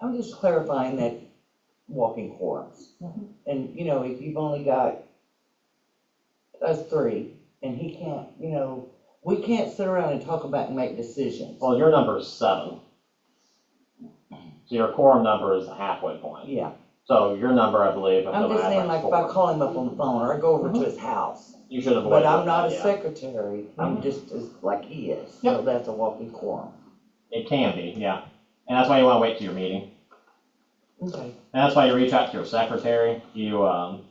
I'm just clarifying that walking quorums. And, you know, if you've only got us three, and he can't, you know, we can't sit around and talk about and make decisions. Well, your number is 7. So your quorum number is the halfway point. Yeah, So your number, I believe, if I'm the just saying, average like, if I 4, call him up on the phone, or I go over to his house, you should avoid. but I'm doing not that, a yeah. secretary, I'm just as, like he is, so that's a walking quorum. It can be, yeah. And that's why you want to wait till your meeting. Okay. And that's why you reach out to your secretary. You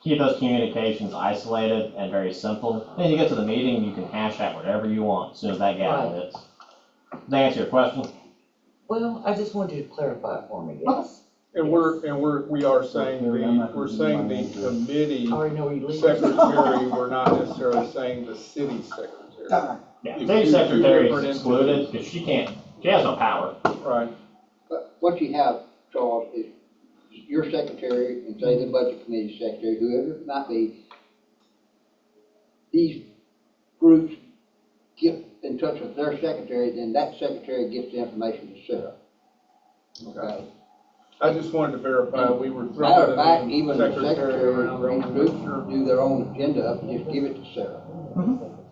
keep those communications isolated and very simple. Then you get to the meeting, you can hash out whatever you want as soon as that gavel Right. hits. Does that answer your question? Well, I just wanted you to clarify it for me, yes. And we are saying we're saying the committee I already know where you leave. secretary, we're not necessarily saying the city secretary. Yeah. Two City secretary different is excluded entities. because she has no power. Right, But what you have, Charles, is your secretary and say the budget committee secretary, whoever it might be, these groups get in touch with their secretary, then that secretary gets the information to Sarah. Okay? I just wanted to verify, we were Matter throwing of fact, the even the secretary secretary around. for each group do their own agenda up and just give it to Sarah.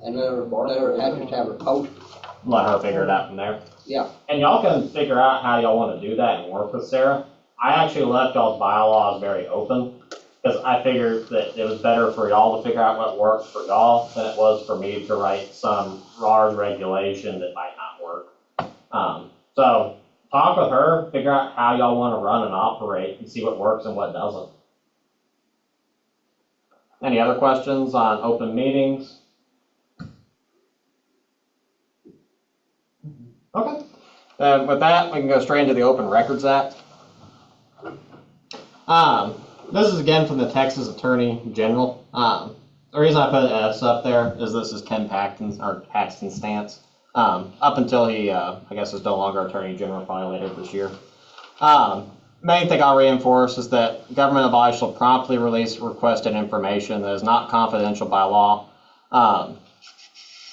And let her have her posted. Let her figure it out from there. Yeah. And y'all can figure out how y'all want to do that and work with Sarah. I actually left y'all's bylaws very open because I figured that it was better for y'all to figure out what works for y'all than it was for me to write some large regulation that might not work. So talk with her, figure out how y'all want to run and operate and see what works and what doesn't. Any other questions on open meetings? Okay. With that, we can go straight into the Open Records Act. This is again from the Texas Attorney General. The reason I put an S up there is this is Ken Paxton's stance. Up until he, I guess, is no longer Attorney General, probably later this year. Main thing I'll reinforce is that government bodies shall promptly release requested information that is not confidential by law,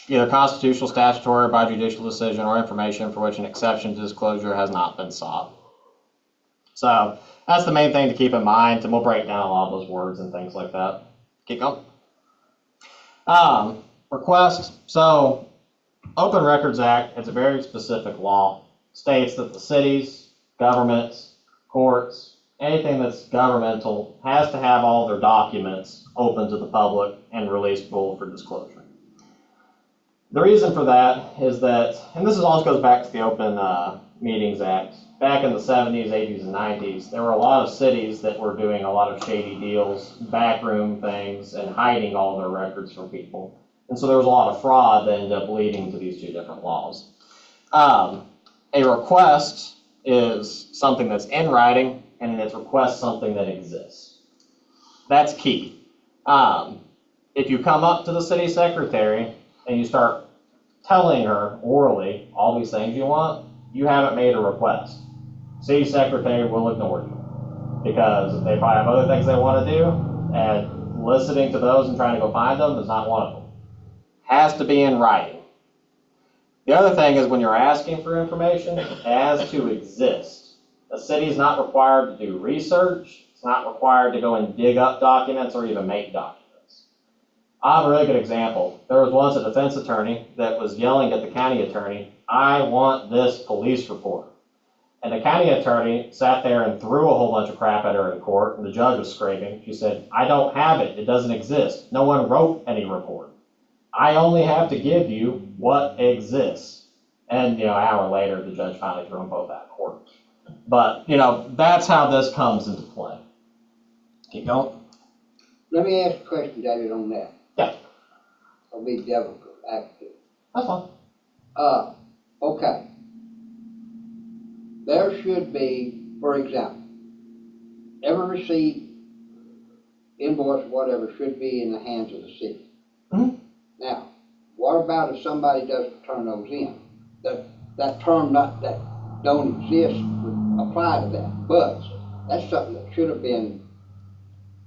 either constitutional, statutory, or by judicial decision, or information for which an exception to disclosure has not been sought. So that's the main thing to keep in mind, and we'll break down a lot of those words and things like that. Keep going. Request. So Open Records Act, it's a very specific law, states that the cities, governments, courts, anything that's governmental has to have all their documents open to the public and releasable for disclosure. The reason for that is that, and this also goes back to the Open Meetings Act, back in the 70s, 80s, and 90s, there were a lot of cities that were doing a lot of shady deals, backroom things, and hiding all their records from people. And so there was a lot of fraud that ended up leading to these two different laws. A request is something that's in writing, and it's request something that exists. That's key. If you come up to the city secretary and you start telling her orally all these things you want, you haven't made a request. City secretary will ignore you because they probably have other things they want to do, and listening to those and trying to go find them is not one of them. Has to be in writing. The other thing is when you're asking for information, it has to exist. The city is not required to do research. It's not required to go and dig up documents or even make documents. I have a really good example. There was once a defense attorney that was yelling at the county attorney, "I want this police report." And the county attorney sat there and threw a whole bunch of crap at her in court, and the judge was screaming. She said, I don't have it. It doesn't exist. No one wrote any report. I only have to give you what exists. And, an hour later, the judge finally threw them both out of court. But, that's how this comes into play. Keep going. Let me ask a question, David, on that. Yeah. I'll be devil advocate. That's fine. Okay. There should be, for example, every receipt, invoice, whatever, should be in the hands of the city. Mhm. Now, what about if somebody doesn't turn those in? That term that don't exist would apply to that, but that's something that should have been,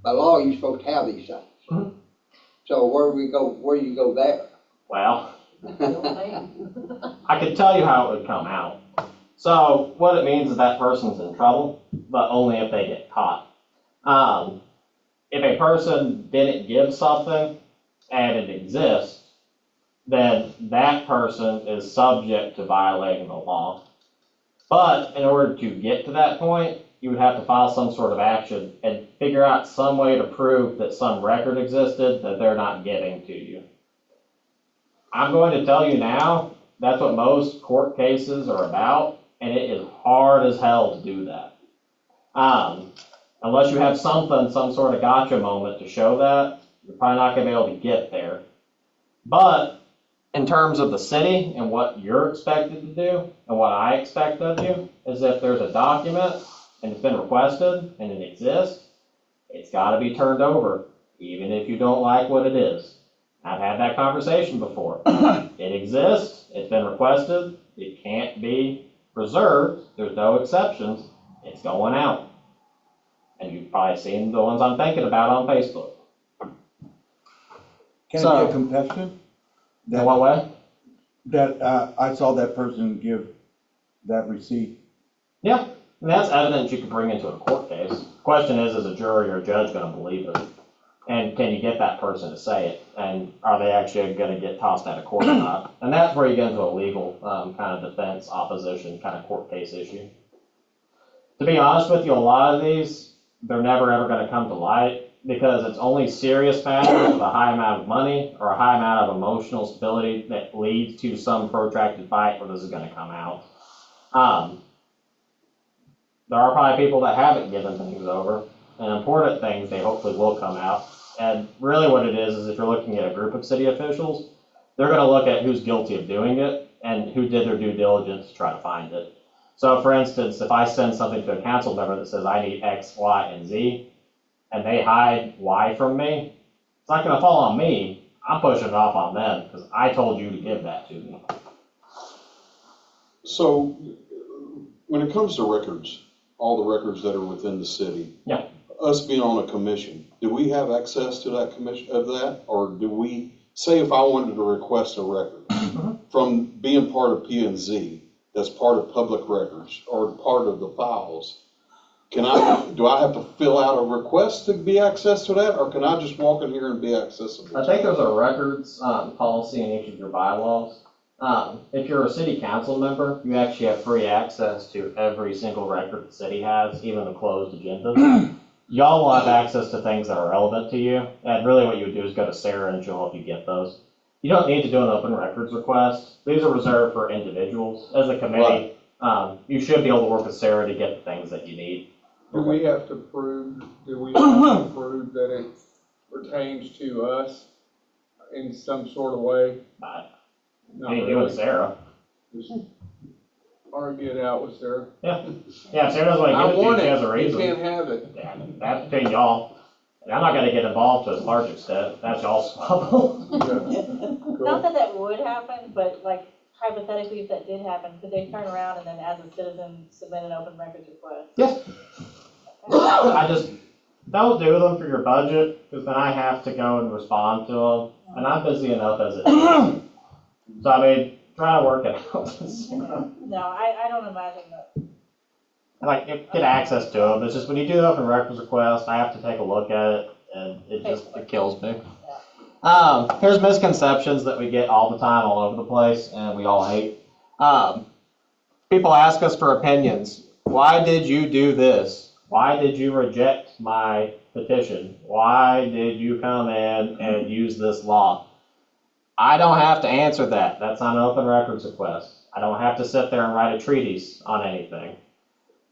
by law, you're supposed to have these things. Mhm. So where do you go there? Well, I could tell you how it would come out. So what it means is that person's in trouble, but only if they get caught. If a person didn't give something and it exists, then that person is subject to violating the law. But in order to get to that point, you would have to file some sort of action and figure out some way to prove that some record existed that they're not giving to you. I'm going to tell you now, that's what most court cases are about, and it is hard as hell to do that. Unless you have some sort of gotcha moment to show that, you're probably not going to be able to get there. But in terms of the city and what you're expected to do and what I expect of you is if there's a document and it's been requested and it exists, it's got to be turned over, even if you don't like what it is. I've had that conversation before. It exists, it's been requested, it can't be preserved, there's no exceptions, it's going out. And you've probably seen the ones I'm thinking about on Facebook. Can So- it be a confession? In what way? That, I saw that person give that receipt. Yeah, and that's evidence you could bring into a court case. The question is a jury or a judge going to believe it? And can you get that person to say it? And are they actually going to get tossed out of court or not? And that's where you get into a legal kind of defense, opposition, kind of court case issue. To be honest with you, a lot of these, they're never ever going to come to light because it's only serious matters with a high amount of money or a high amount of emotional stability that leads to some protracted fight where this is going to come out. There are probably people that haven't given things over, and important things they hopefully will come out. And really what it is if you're looking at a group of city officials, they're going to look at who's guilty of doing it and who did their due diligence to try to find it. So for instance, if I send something to a council member that says I need X, Y, and Z, and they hide Y from me, it's not going to fall on me. I'm pushing it off on them because I told you to give that to me. So, when it comes to records, all the records that are within the city. Yeah. Us being on a commission, do we have access to that commission, of that? Or do we, say if I wanted to request a record from being part of P&Z, that's part of public records or part of the files, do I have to fill out a request to be access to that, or can I just walk in here and be accessible? I think there's a records policy in each of your bylaws. If you're a city council member, you actually have free access to every single record the city has, even the closed agendas. Y'all will have access to things that are relevant to you, and really what you would do is go to Sarah and she'll help you get those. You don't need to do an open records request. These are reserved for individuals. As a committee, you should be able to work with Sarah to get the things that you need. Do we have to prove that it pertains to us in some sort of way? Not You can do it really. with Sarah. Just argue it out with Sarah. Yeah, if Sarah doesn't want I to give it to you, want she has a it, you reason. can't have it. Yeah, that's between y'all. And I'm not gonna get involved to a large extent. That's y'all's squabble. Not that that would happen, but like hypothetically, if that did happen, could they turn around and then as a citizen submit an open records request? Yes. I just don't do them for your budget, because then I have to go and respond to them, and I'm busy enough as it is. So I mean, try to work it out. No, I don't imagine that. Like, you get access to them, it's just when you do the open records request, I have to take a look at it, and it kills me. Here's misconceptions that we get all the time, all over the place, and we all hate. people ask us for opinions. Why did you do this? Why did you reject my petition? Why did you come in and use this law? I don't have to answer that. That's not an open records request. I don't have to sit there and write a treatise on anything.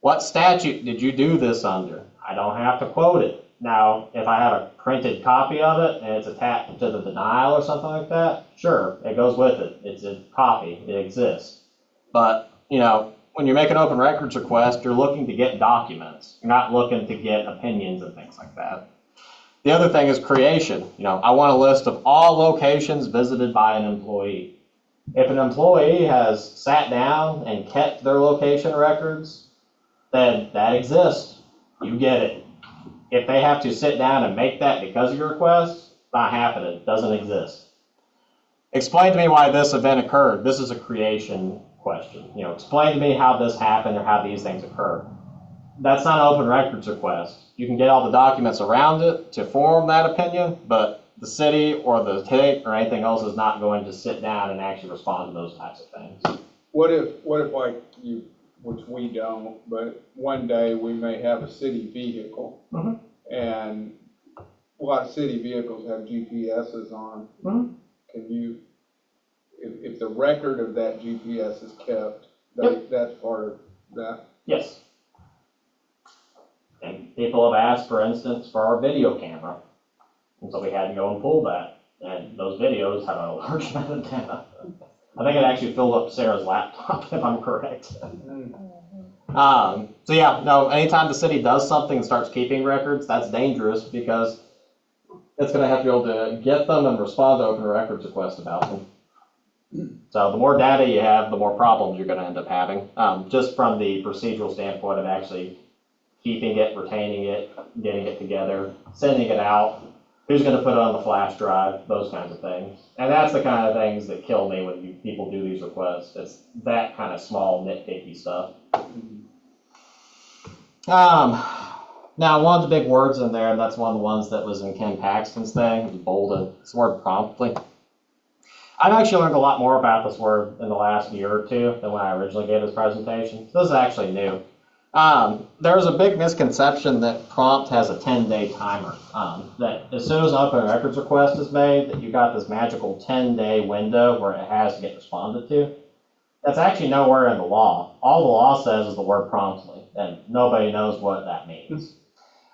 What statute did you do this under? I don't have to quote it. Now, if I have a printed copy of it and it's attached to the denial or something like that, sure, it goes with it. It's a copy. It exists. But, you know, when you make an open records request, you're looking to get documents. You're not looking to get opinions and things like that. The other thing is creation. You know, I want a list of all locations visited by an employee. If an employee has sat down and kept their location records, then that exists. You get it. If they have to sit down and make that because of your request, not happening. It doesn't exist. Explain to me why this event occurred. This is a creation question. You know, explain to me how this happened or how these things occur. That's not an open records request. You can get all the documents around it to form that opinion, but the city or the state or anything else is not going to sit down and actually respond to those types of things. What if like you, which we don't, but one day we may have a city vehicle, and a lot of city vehicles have GPSs on. Can you, if the record of that GPS is kept, that's part of that? Yes. And people have asked, for instance, for our video camera. And so we had to go and pull that. And those videos have a large amount of data. I think it actually filled up Sarah's laptop, if I'm correct. So yeah, no, anytime the city does something and starts keeping records, that's dangerous because it's going to have to be able to get them and respond to open records requests about them. So the more data you have, the more problems you're going to end up having. Just from the procedural standpoint of actually keeping it, retaining it, getting it together, sending it out, who's going to put it on the flash drive, those kinds of things. And that's the kind of things that kill me when people do these requests. It's that kind of small, nitpicky stuff. Now, one of the big words in there, and that's one of the ones that was in Ken Paxton's thing, was bolded. It's the word promptly. I've actually learned a lot more about this word in the last year or two than when I originally gave this presentation. This is actually new. There's a big misconception that prompt has a 10-day timer. That as soon as an open records request is made, that you've got this magical 10-day window where it has to get responded to. That's actually nowhere in the law. All the law says is the word promptly, and nobody knows what that means.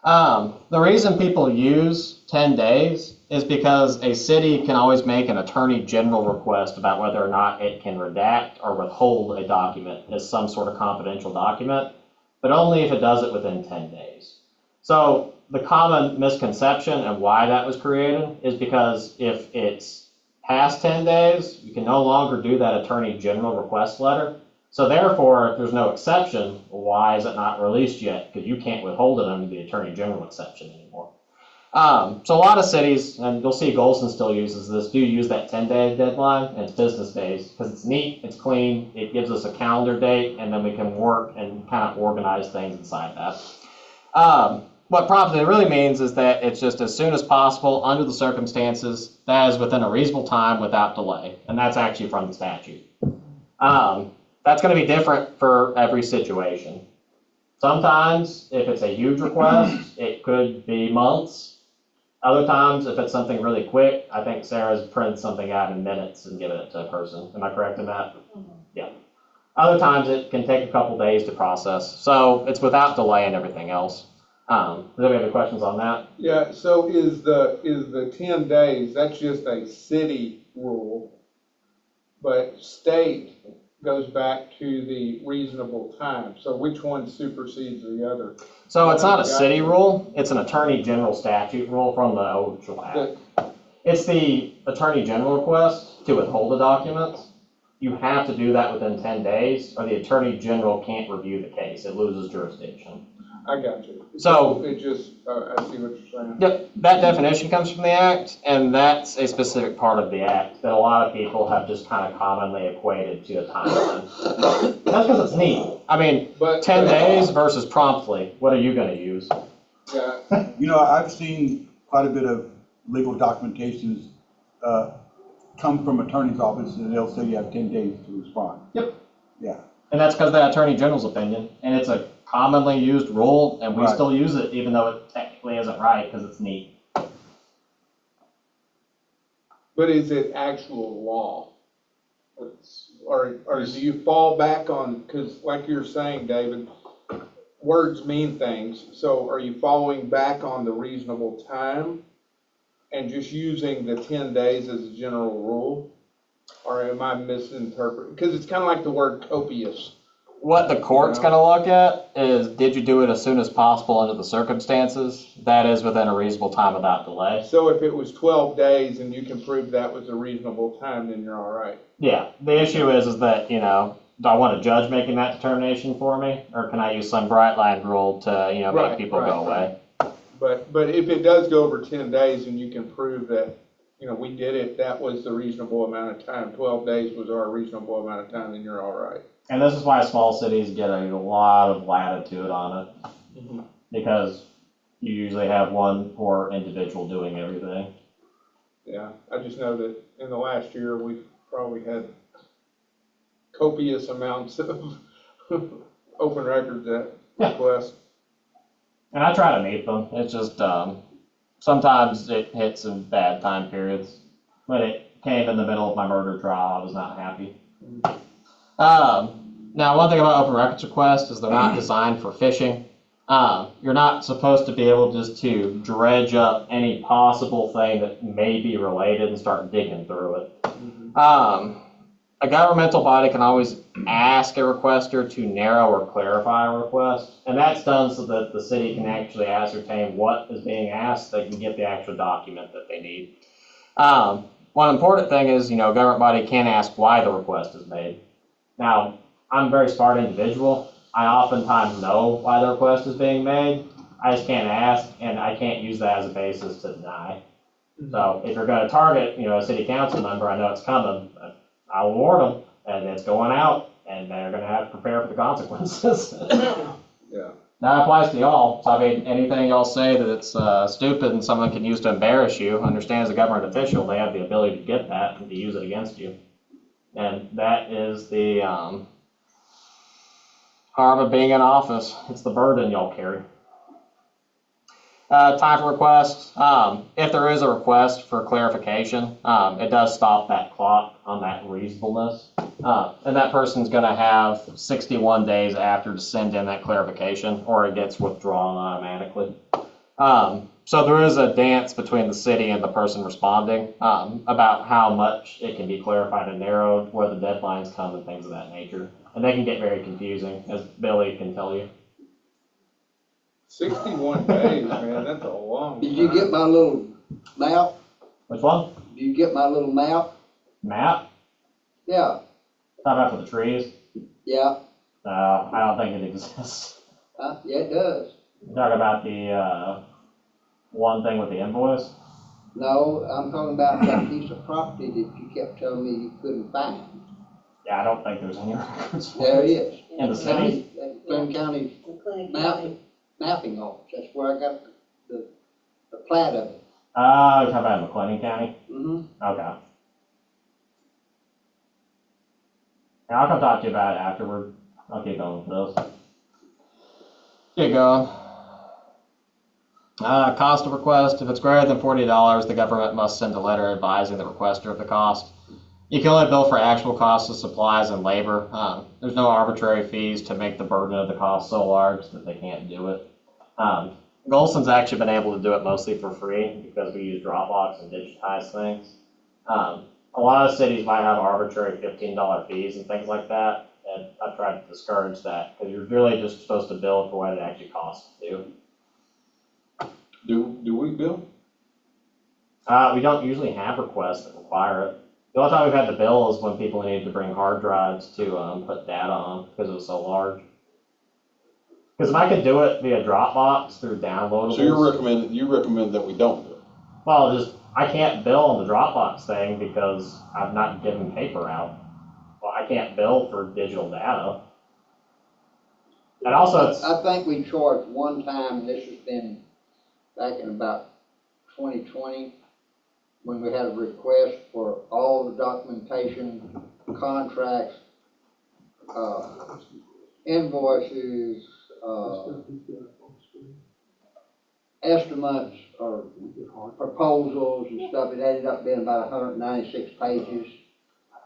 The reason people use 10 days is because a city can always make an attorney general request about whether or not it can redact or withhold a document as some sort of confidential document, but only if it does it within 10 days. So the common misconception and why that was created is because if it's past 10 days, you can no longer do that attorney general request letter. So therefore, if there's no exception, why is it not released yet? Because you can't withhold it under the attorney general exception anymore. So a lot of cities, and you'll see Gholson still uses this, do use that 10-day deadline, and it's business days, because it's neat, it's clean, it gives us a calendar date, and then we can work and kind of organize things inside that. What promptly really means is that it's just as soon as possible, under the circumstances, that is within a reasonable time without delay, and that's actually from the statute. That's going to be different for every situation. Sometimes, if it's a huge request, it could be months. Other times, if it's something really quick, I think Sarah's printed something out in minutes and given it to a person. Am I correct in that? Yeah. Other times, it can take a couple days to process. So it's without delay and everything else. Does anybody have any questions on that? Yeah, so is the 10 days, that's just a city rule, but state goes back to the reasonable time. So which one supersedes the other? So it's not a city rule, it's an attorney general statute rule from the original act. It's the attorney general request to withhold a document. You have to do that within 10 days or the attorney general can't review the case. It loses jurisdiction. I got you. So it just, I see what you're saying. Yep, that definition comes from the act, and that's a specific part of the act that a lot of people have just kind of commonly equated to a timeline. That's because it's neat. I mean, 10 days versus promptly. What are you going to use? Yeah. You know, I've seen quite a bit of legal documentations come from attorney's office, and they'll say you have 10 days to respond. Yep. Yeah. And that's because the Attorney General's opinion, and it's a commonly used rule, and we Right. still use it, even though it technically isn't right, because it's neat. But is it actual law? Or do you fall back on, because like you're saying, David, words mean things, so are you falling back on the reasonable time and just using the 10 days as a general rule? Or am I misinterpreting? Because it's kind of like the word copious. What the court's gonna look at is, did you do it as soon as possible under the circumstances? That is within a reasonable time without delay. So if it was 12 days and you can prove that was a reasonable time, then you're all right. Yeah, the issue is that, do I want a judge making that determination for me? Or can I use some bright line rule to, make Right, people right, go away? But if it does go over 10 days and you can prove that, we did it, that was the reasonable amount of time, 12 days was our reasonable amount of time, then you're all right. And this is why small cities get a lot of latitude on it. Mhm. Because you usually have one poor individual doing everything. Yeah, I just know that in the last year, we've probably had copious amounts of open records at request. And I try to meet them. It's just, sometimes it hits in bad time periods. When it came in the middle of my murder trial, I was not happy. Now, one thing about open records requests is they're not designed for phishing. You're not supposed to be able just to dredge up any possible thing that may be related and start digging through it. A governmental body can always ask a requester to narrow or clarify a request, and that's done so that the city can actually ascertain what is being asked. They can get the actual document that they need. One important thing is, a government body can ask why the request is made. Now, I'm a very smart individual. I oftentimes know why the request is being made. I just can't ask, and I can't use that as a basis to deny. So if you're going to target, a city council member, I know it's coming. I'll warn them, and it's going out, and they're going to have to prepare for the consequences. Yeah. That applies to y'all. So, anything y'all say that it's stupid and someone can use to embarrass you, understand as a government official, they have the ability to get that and to use it against you. And that is the harm of being in office. It's the burden y'all carry. Time for requests. If there is a request for clarification, it does stop that clock on that reasonableness. And that person's going to have 61 days after to send in that clarification, or it gets withdrawn automatically. So there is a dance between the city and the person responding about how much it can be clarified and narrowed, where the deadlines come, and things of that nature. And they can get very confusing, as Billy can tell you. 61 days, man, that's a long time. Did you get my little map? Which one? Did you get my little map? Map? Yeah, Talk about for the trees? yeah, No, I don't think it exists. yeah, it does. You talk about the one thing with the invoice? No, I'm talking about that piece of property that you kept telling me you couldn't find. Yeah, I don't think there's any records for There it. it is. In the city? Clinton County McLean map, County. mapping office, that's where I got the plat of it. You're talking about McLennan County? Mm-hmm. Okay. Yeah, I'll come talk to you about it afterward. I'll keep going with this. Keep going. Cost of request. If it's greater than $40, the government must send a letter advising the requester of the cost. You can only bill for actual costs of supplies and labor. There's no arbitrary fees to make the burden of the cost so large that they can't do it. Gholson's actually been able to do it mostly for free because we use Dropbox and digitize things. A lot of cities might have arbitrary $15 fees and things like that, and I've tried to discourage that because you're really just supposed to bill for what it actually costs to do. Do we bill? We don't usually have requests that require it. The only time we've had to bill is when people need to bring hard drives to put data on because it was so large. Because if I could do it via Dropbox through downloadables. So you recommend that we don't do it? Well, I can't bill on the Dropbox thing because I've not given paper out. Well, I can't bill for digital data. And also it's... I think we charged one time, and this has been back in about 2020, when we had a request for all the documentation, contracts, invoices, estimates, or proposals and stuff. It ended up being about 196 pages.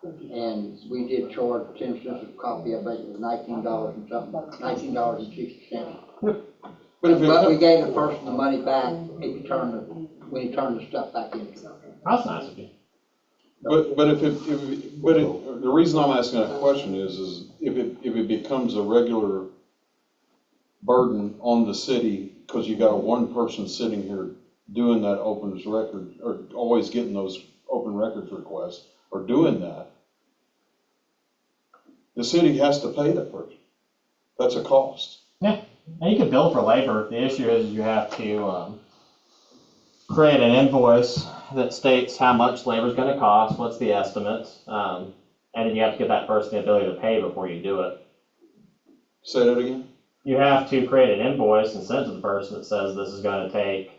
And we did charge 10 cents a copy. I think it was $19 and something, $19.60. But if But we it, gave the person the money back when he turned the stuff back in. That's nice of you. but the reason I'm asking that question is if it becomes a regular burden on the city, because you got a one person sitting here doing that open record, or always getting those open records requests, or doing that, the city has to pay that person. That's a cost. And you can bill for labor. The issue is you have to create an invoice that states how much labor is going to cost, what's the estimate, and then you have to give that person the ability to pay before you do it. Say that again? You have to create an invoice and send it to the person that says this is going to take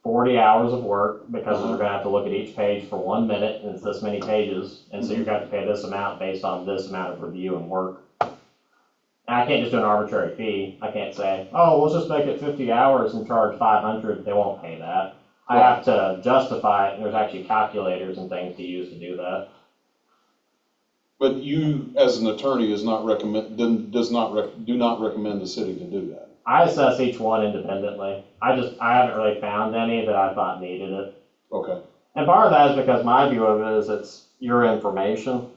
40 hours of work because we're going to have to look at each page for 1 minute and it's this many pages, and so you're going to have to pay this amount based on this amount of review and work. And I can't just do an arbitrary fee. I can't say, oh, let's just make it 50 hours and charge 500. They won't pay that. I have to justify it, and there's actually calculators and things to use to do that. But you, as an attorney, do not recommend the city to do that. I assess each one independently. I haven't really found any that I thought needed it. Okay. And part of that is because my view of it is it's your information.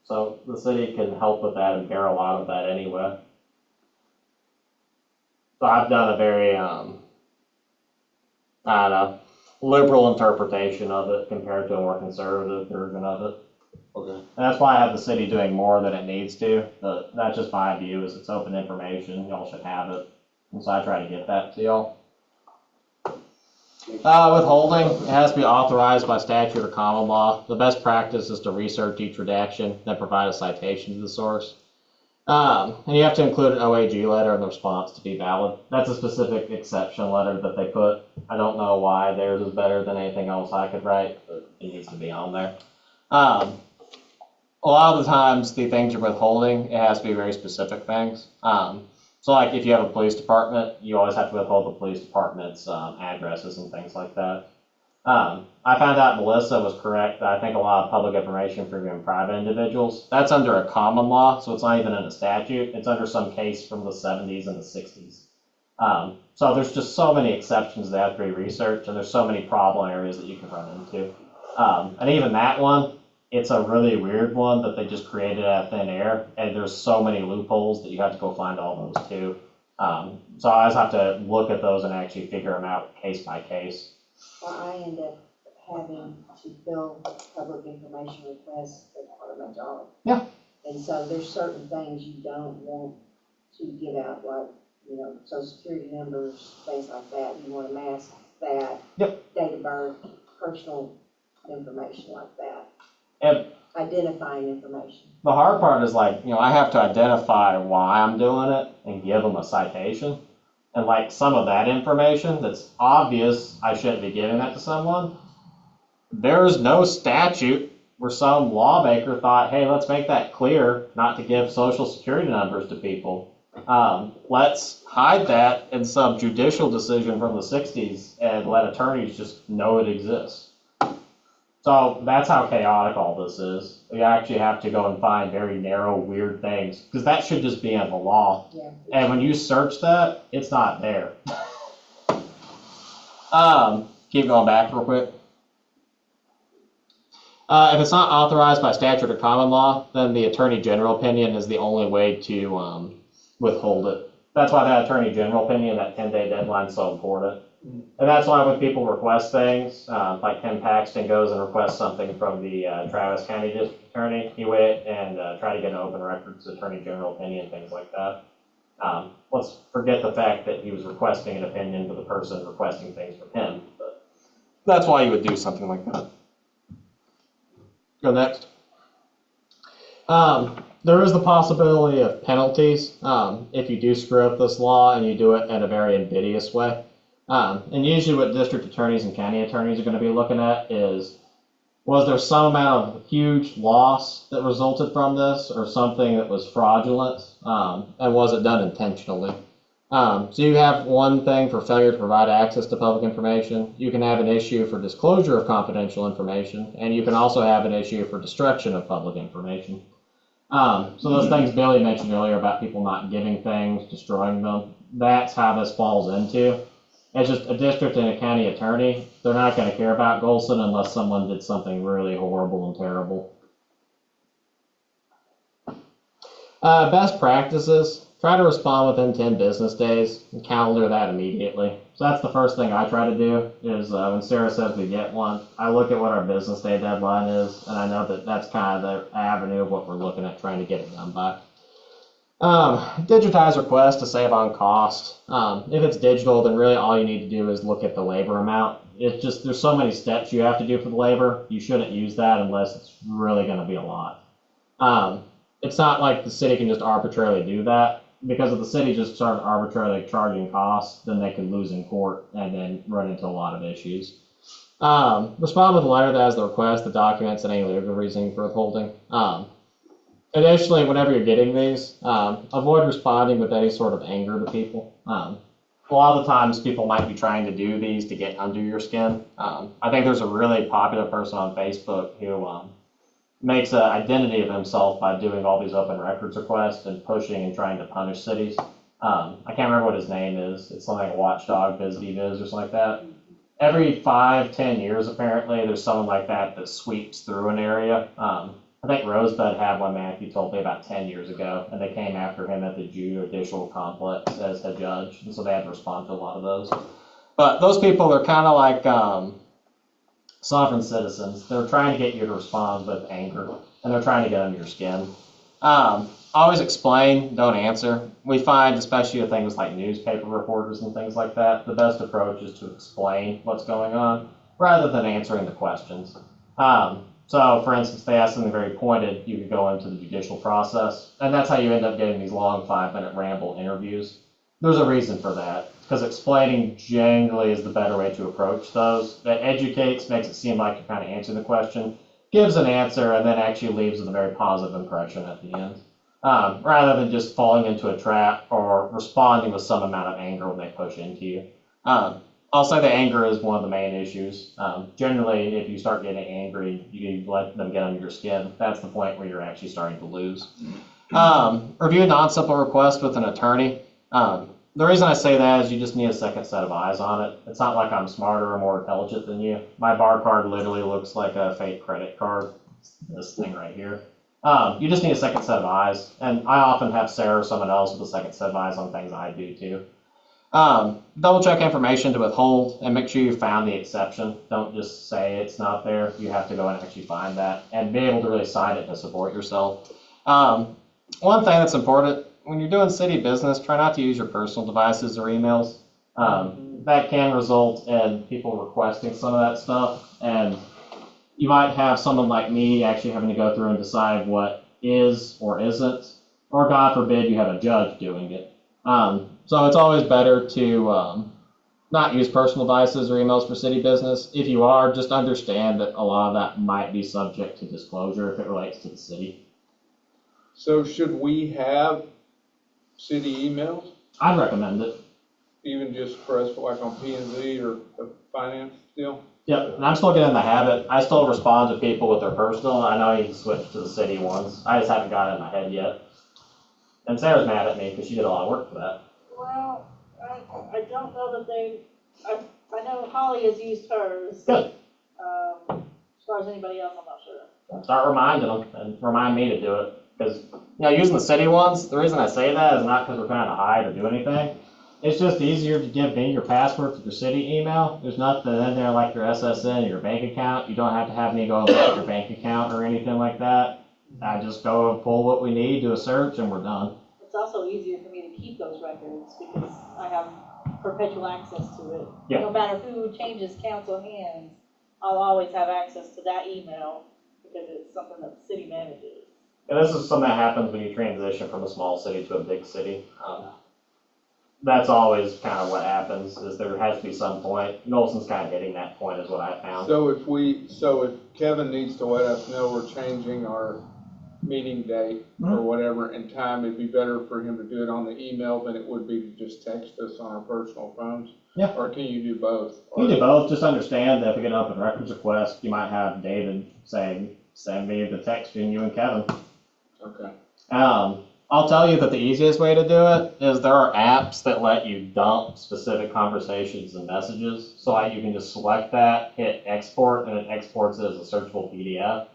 So the city can help with that and bear a lot of that anyway. So I've done a very, liberal interpretation of it compared to a more conservative version of it. Okay. And that's why I have the city doing more than it needs to. But that's just my view, is it's open information. Y'all should have it. And so I try to get that to y'all. Withholding, it has to be authorized by statute or common law. The best practice is to research each redaction, then provide a citation to the source. And you have to include an OAG letter in the response to be valid. That's a specific exception letter that they put. I don't know why theirs is better than anything else I could write, but it needs to be on there. A lot of the times, the things you're withholding, it has to be very specific things. So like if you have a police department, you always have to withhold the police department's addresses and things like that. I found out Melissa was correct that I think a lot of public information for even private individuals, that's under a common law, so it's not even in a statute. It's under some case from the 70s and the 60s. So there's just so many exceptions that have to be researched, and there's so many problem areas that you can run into. And even that one, it's a really weird one that they just created out of thin air, and there's so many loopholes that you have to go find all those too. So I always have to look at those and actually figure them out case by case. Well, I end up having to fill public information requests as part of my job. Yeah. And so there's certain things you don't want to give out, like, social security numbers, things like that. You want to mask that. Yep. Date of birth, personal information like that. And identifying information. the hard part is I have to identify why I'm doing it and give them a citation. And some of that information that's obvious I shouldn't be giving that to someone, there's no statute where some lawmaker thought, hey, let's make that clear not to give social security numbers to people. Let's hide that in some judicial decision from the 60s and let attorneys just know it exists. So that's how chaotic all this is. You actually have to go and find very narrow, weird things, because that should just be in the law. Yeah. And when you search that, it's not there. Keep going back real quick. If it's not authorized by statute or common law, then the Attorney General opinion is the only way to withhold it. That's why that Attorney General opinion, that 10-day deadline, is so important. And that's why when people request things, like Tim Paxton goes and requests something from the Travis County District Attorney, he went and tried to get an open records Attorney General opinion, things like that. Let's forget the fact that he was requesting an opinion for the person requesting things from him. But that's why you would do something like that. Go next. There is the possibility of penalties if you do screw up this law and you do it in a very invidious way. And usually what district attorneys and county attorneys are going to be looking at is Was there some amount of huge loss that resulted from this, or something that was fraudulent? And was it done intentionally? So you have one thing for failure to provide access to public information. You can have an issue for disclosure of confidential information, and you can also have an issue for destruction of public information. So those things Billy mentioned earlier about people not giving things, destroying them, that's how this falls into. It's just a district and a county attorney. They're not going to care about Gholson unless someone did something really horrible and terrible. Best practices. Try to respond within 10 business days and calendar that immediately. So that's the first thing I try to do is when Sarah says we get one, I look at what our business day deadline is, and I know that that's kind of the avenue of what we're looking at trying to get it done by. Digitize requests to save on cost. If it's digital, then really all you need to do is look at the labor amount. It's just there's so many steps you have to do for the labor. You shouldn't use that unless it's really going to be a lot. It's not like the city can just arbitrarily do that. Because if the city just started arbitrarily charging costs, then they could lose in court and then run into a lot of issues. Respond with a letter that has the request, the documents, and any legal reasoning for withholding. Additionally, whenever you're getting these, avoid responding with any sort of anger to people. A lot of the times people might be trying to do these to get under your skin. I think there's a really popular person on Facebook who makes an identity of himself by doing all these open records requests and pushing and trying to punish cities. I can't remember what his name is. It's something like Watchdog Biz or something like that. Every 5-10 years, apparently, there's someone like that that sweeps through an area. I think Rosebud had one, Matthew told me, about 10 years ago, and they came after him at the judicial complex as a judge, and so they had to respond to a lot of those. But those people are kind of like sovereign citizens. They're trying to get you to respond with anger, and they're trying to get under your skin. Always explain, don't answer. We find, especially with things like newspaper reporters and things like that, the best approach is to explain what's going on rather than answering the questions. So, for instance, they ask something very pointed, you could go into the judicial process, and that's how you end up getting these long 5-minute ramble interviews. There's a reason for that, because explaining generally is the better way to approach those. That educates, makes it seem like you're kind of answering the question, gives an answer, and then actually leaves with a very positive impression at the end. Rather than just falling into a trap or responding with some amount of anger when they push into you. I'll say the anger is one of the main issues. Generally, if you start getting angry, you let them get under your skin. That's the point where you're actually starting to lose. Review a non-simple request with an attorney. The reason I say that is you just need a second set of eyes on it. It's not like I'm smarter or more intelligent than you. My bar card literally looks like a fake credit card. It's this thing right here. You just need a second set of eyes. And I often have Sarah or someone else with a second set of eyes on things I do too. Double check information to withhold and make sure you found the exception. Don't just say it's not there. You have to go and actually find that and be able to really cite it to support yourself. One thing that's important, when you're doing city business, try not to use your personal devices or emails. That can result in people requesting some of that stuff, and you might have someone like me actually having to go through and decide what is or isn't, or God forbid you have a judge doing it. So it's always better to not use personal devices or emails for city business. If you are, just understand that a lot of that might be subject to disclosure if it relates to the city. So should we have city emails, I'd recommend it. even just for us, like on P&Z or the finance deal? Yep, and I'm still getting in the habit. I still respond to people with their personal. I know you can switch to the city ones. I just haven't got it in my head yet. And Sarah's mad at me because she did a lot of work for that. Well, I don't know that I know Holly has used hers. Good. As far as anybody else, I'm not sure. Start reminding them and remind me to do it. Because, using the city ones, the reason I say that is not because we're trying to hide or do anything. It's just easier to give me your password to your city email. There's nothing in there like your SSN or your bank account. You don't have to have me go look at your bank account or anything like that. I just go and pull what we need, do a search, and we're done. It's also easier for me to keep those records because I have perpetual access to it. Yeah. No matter who changes council hands, I'll always have access to that email because it's something that the city manages. And this is something that happens when you transition from a small city to a big city. That's always kind of what happens. happens is there has to be some point. Gholson's kind of hitting that point is what I found. So if Kevin needs to let us know we're changing our meeting date or whatever and time, it'd be better for him to do it on the email than it would be to just text us on our personal phones? Yeah. Or can you do both? You can do both. Just understand that if we get an open records request, you might have David saying, send me the text between you and Kevin. Okay. I'll tell you that the easiest way to do it is there are apps that let you dump specific conversations and messages. So you can just select that, hit export, and it exports it as a searchable PDF.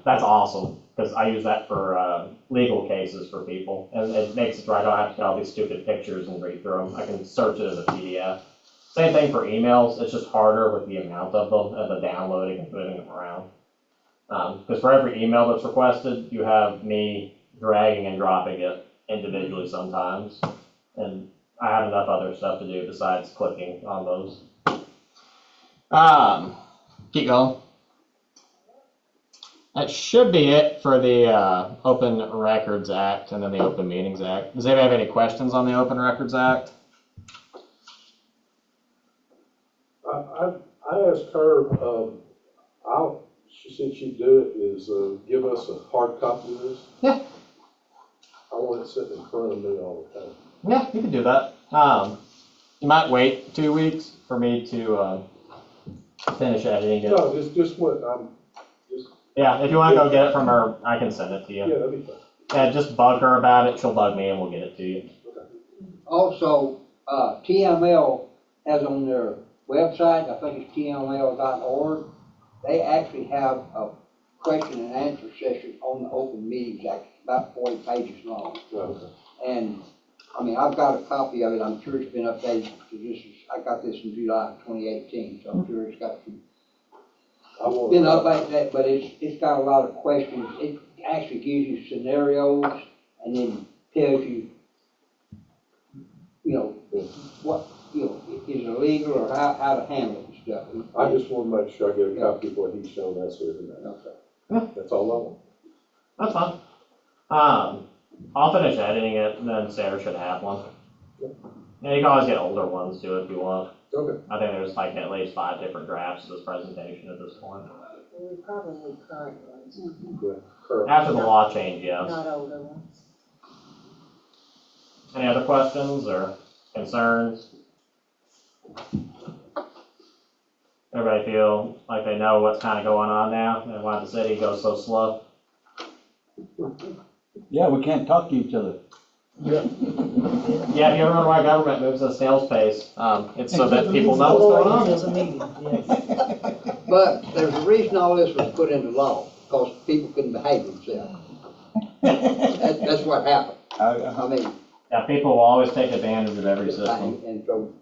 That's awesome because I use that for legal cases for people, and it makes it so I don't have to get all these stupid pictures and read through them. I can search it as a PDF. Same thing for emails. It's just harder with the amount of them and the downloading and moving them around. Because for every email that's requested, you have me dragging and dropping it individually sometimes, and I have enough other stuff to do besides clicking on those. Keep going. That should be it for the Open Records Act and then the Open Meetings Act. Does anybody have any questions on the Open Records Act? I asked her, she said she'd do it, is give us a hard copy of this. Yeah. I want it sitting in front of me all the time. Yeah, you can do that. You might wait 2 weeks for me to finish editing it. No, just what, Yeah, if you want to go get it from her, I can send it to you. yeah, that'd be fine. Yeah, just bug her about it. She'll bug me and we'll get it to you. Also, TML has on their website, I think it's tml.org, they actually have a question and answer session on the Open Meetings Act, about 40 pages long. Okay. And, I mean, I've got a copy of it, I'm sure it's been updated, because I got this in July of 2018, so I'm sure it's got some, been updated, but it's got a lot of questions. It actually gives you scenarios, and then tells you, what, is it illegal, or how to handle it and stuff. I just want to make sure I get a copy of what he's shown us here tonight. Okay. That's all I want. That's fine. I'll finish editing it and then Sarah should have one. And you can always get older ones too if you want. Okay. I think there's like at least 5 different drafts of this presentation at this point. We probably need current ones, Yeah. Correct. After the law change, yes. not older ones. Any other questions or concerns? Everybody feel like they know what's kind of going on now and why the city goes so slow? Yeah, we can't talk to each other. Yeah, if you ever wonder why government moves at a snail's pace, it's so that people know what's going on. There's a meeting, yes. But there's a reason all this was put into law, because people couldn't behave themselves. That's what happened. I mean, Yeah, people will always take advantage of every system. and so,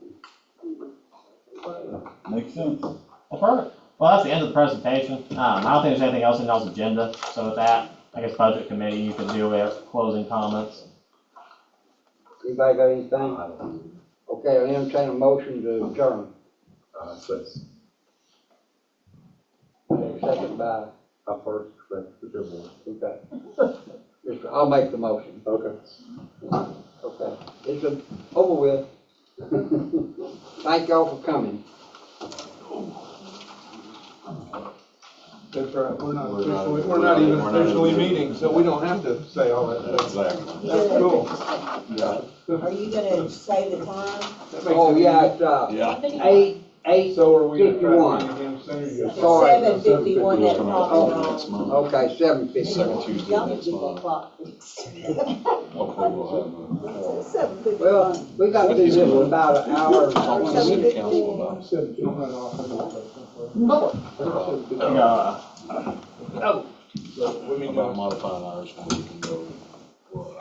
Makes sense. Well, perfect. Well, that's the end of the presentation. I don't think there's anything else in y'all's agenda. So with that, I guess Budget Committee, you can do their closing comments. anybody got anything? Okay, I'll entertain a motion to adjourn. Second by, I first, whichever one. okay. I'll make the motion. Okay. Okay, it's over with. Thank y'all for coming. That's right, we're not even officially meeting, so we don't have to say all that. Exactly. That's cool. Are you gonna say the time? Oh, yeah, it's, Yeah. eight, So are we gonna try 51. to meet again soon? Sorry. 7:51 It's at coming out Coffee next Room. month. okay, 7:50. Second Tuesday Y'all next get that month. clock fixed. Hopefully we'll have 7:51. Well, we got to do this in about an hour. talk to the city council about. Oh. So, let me know. About modifying ours when we can go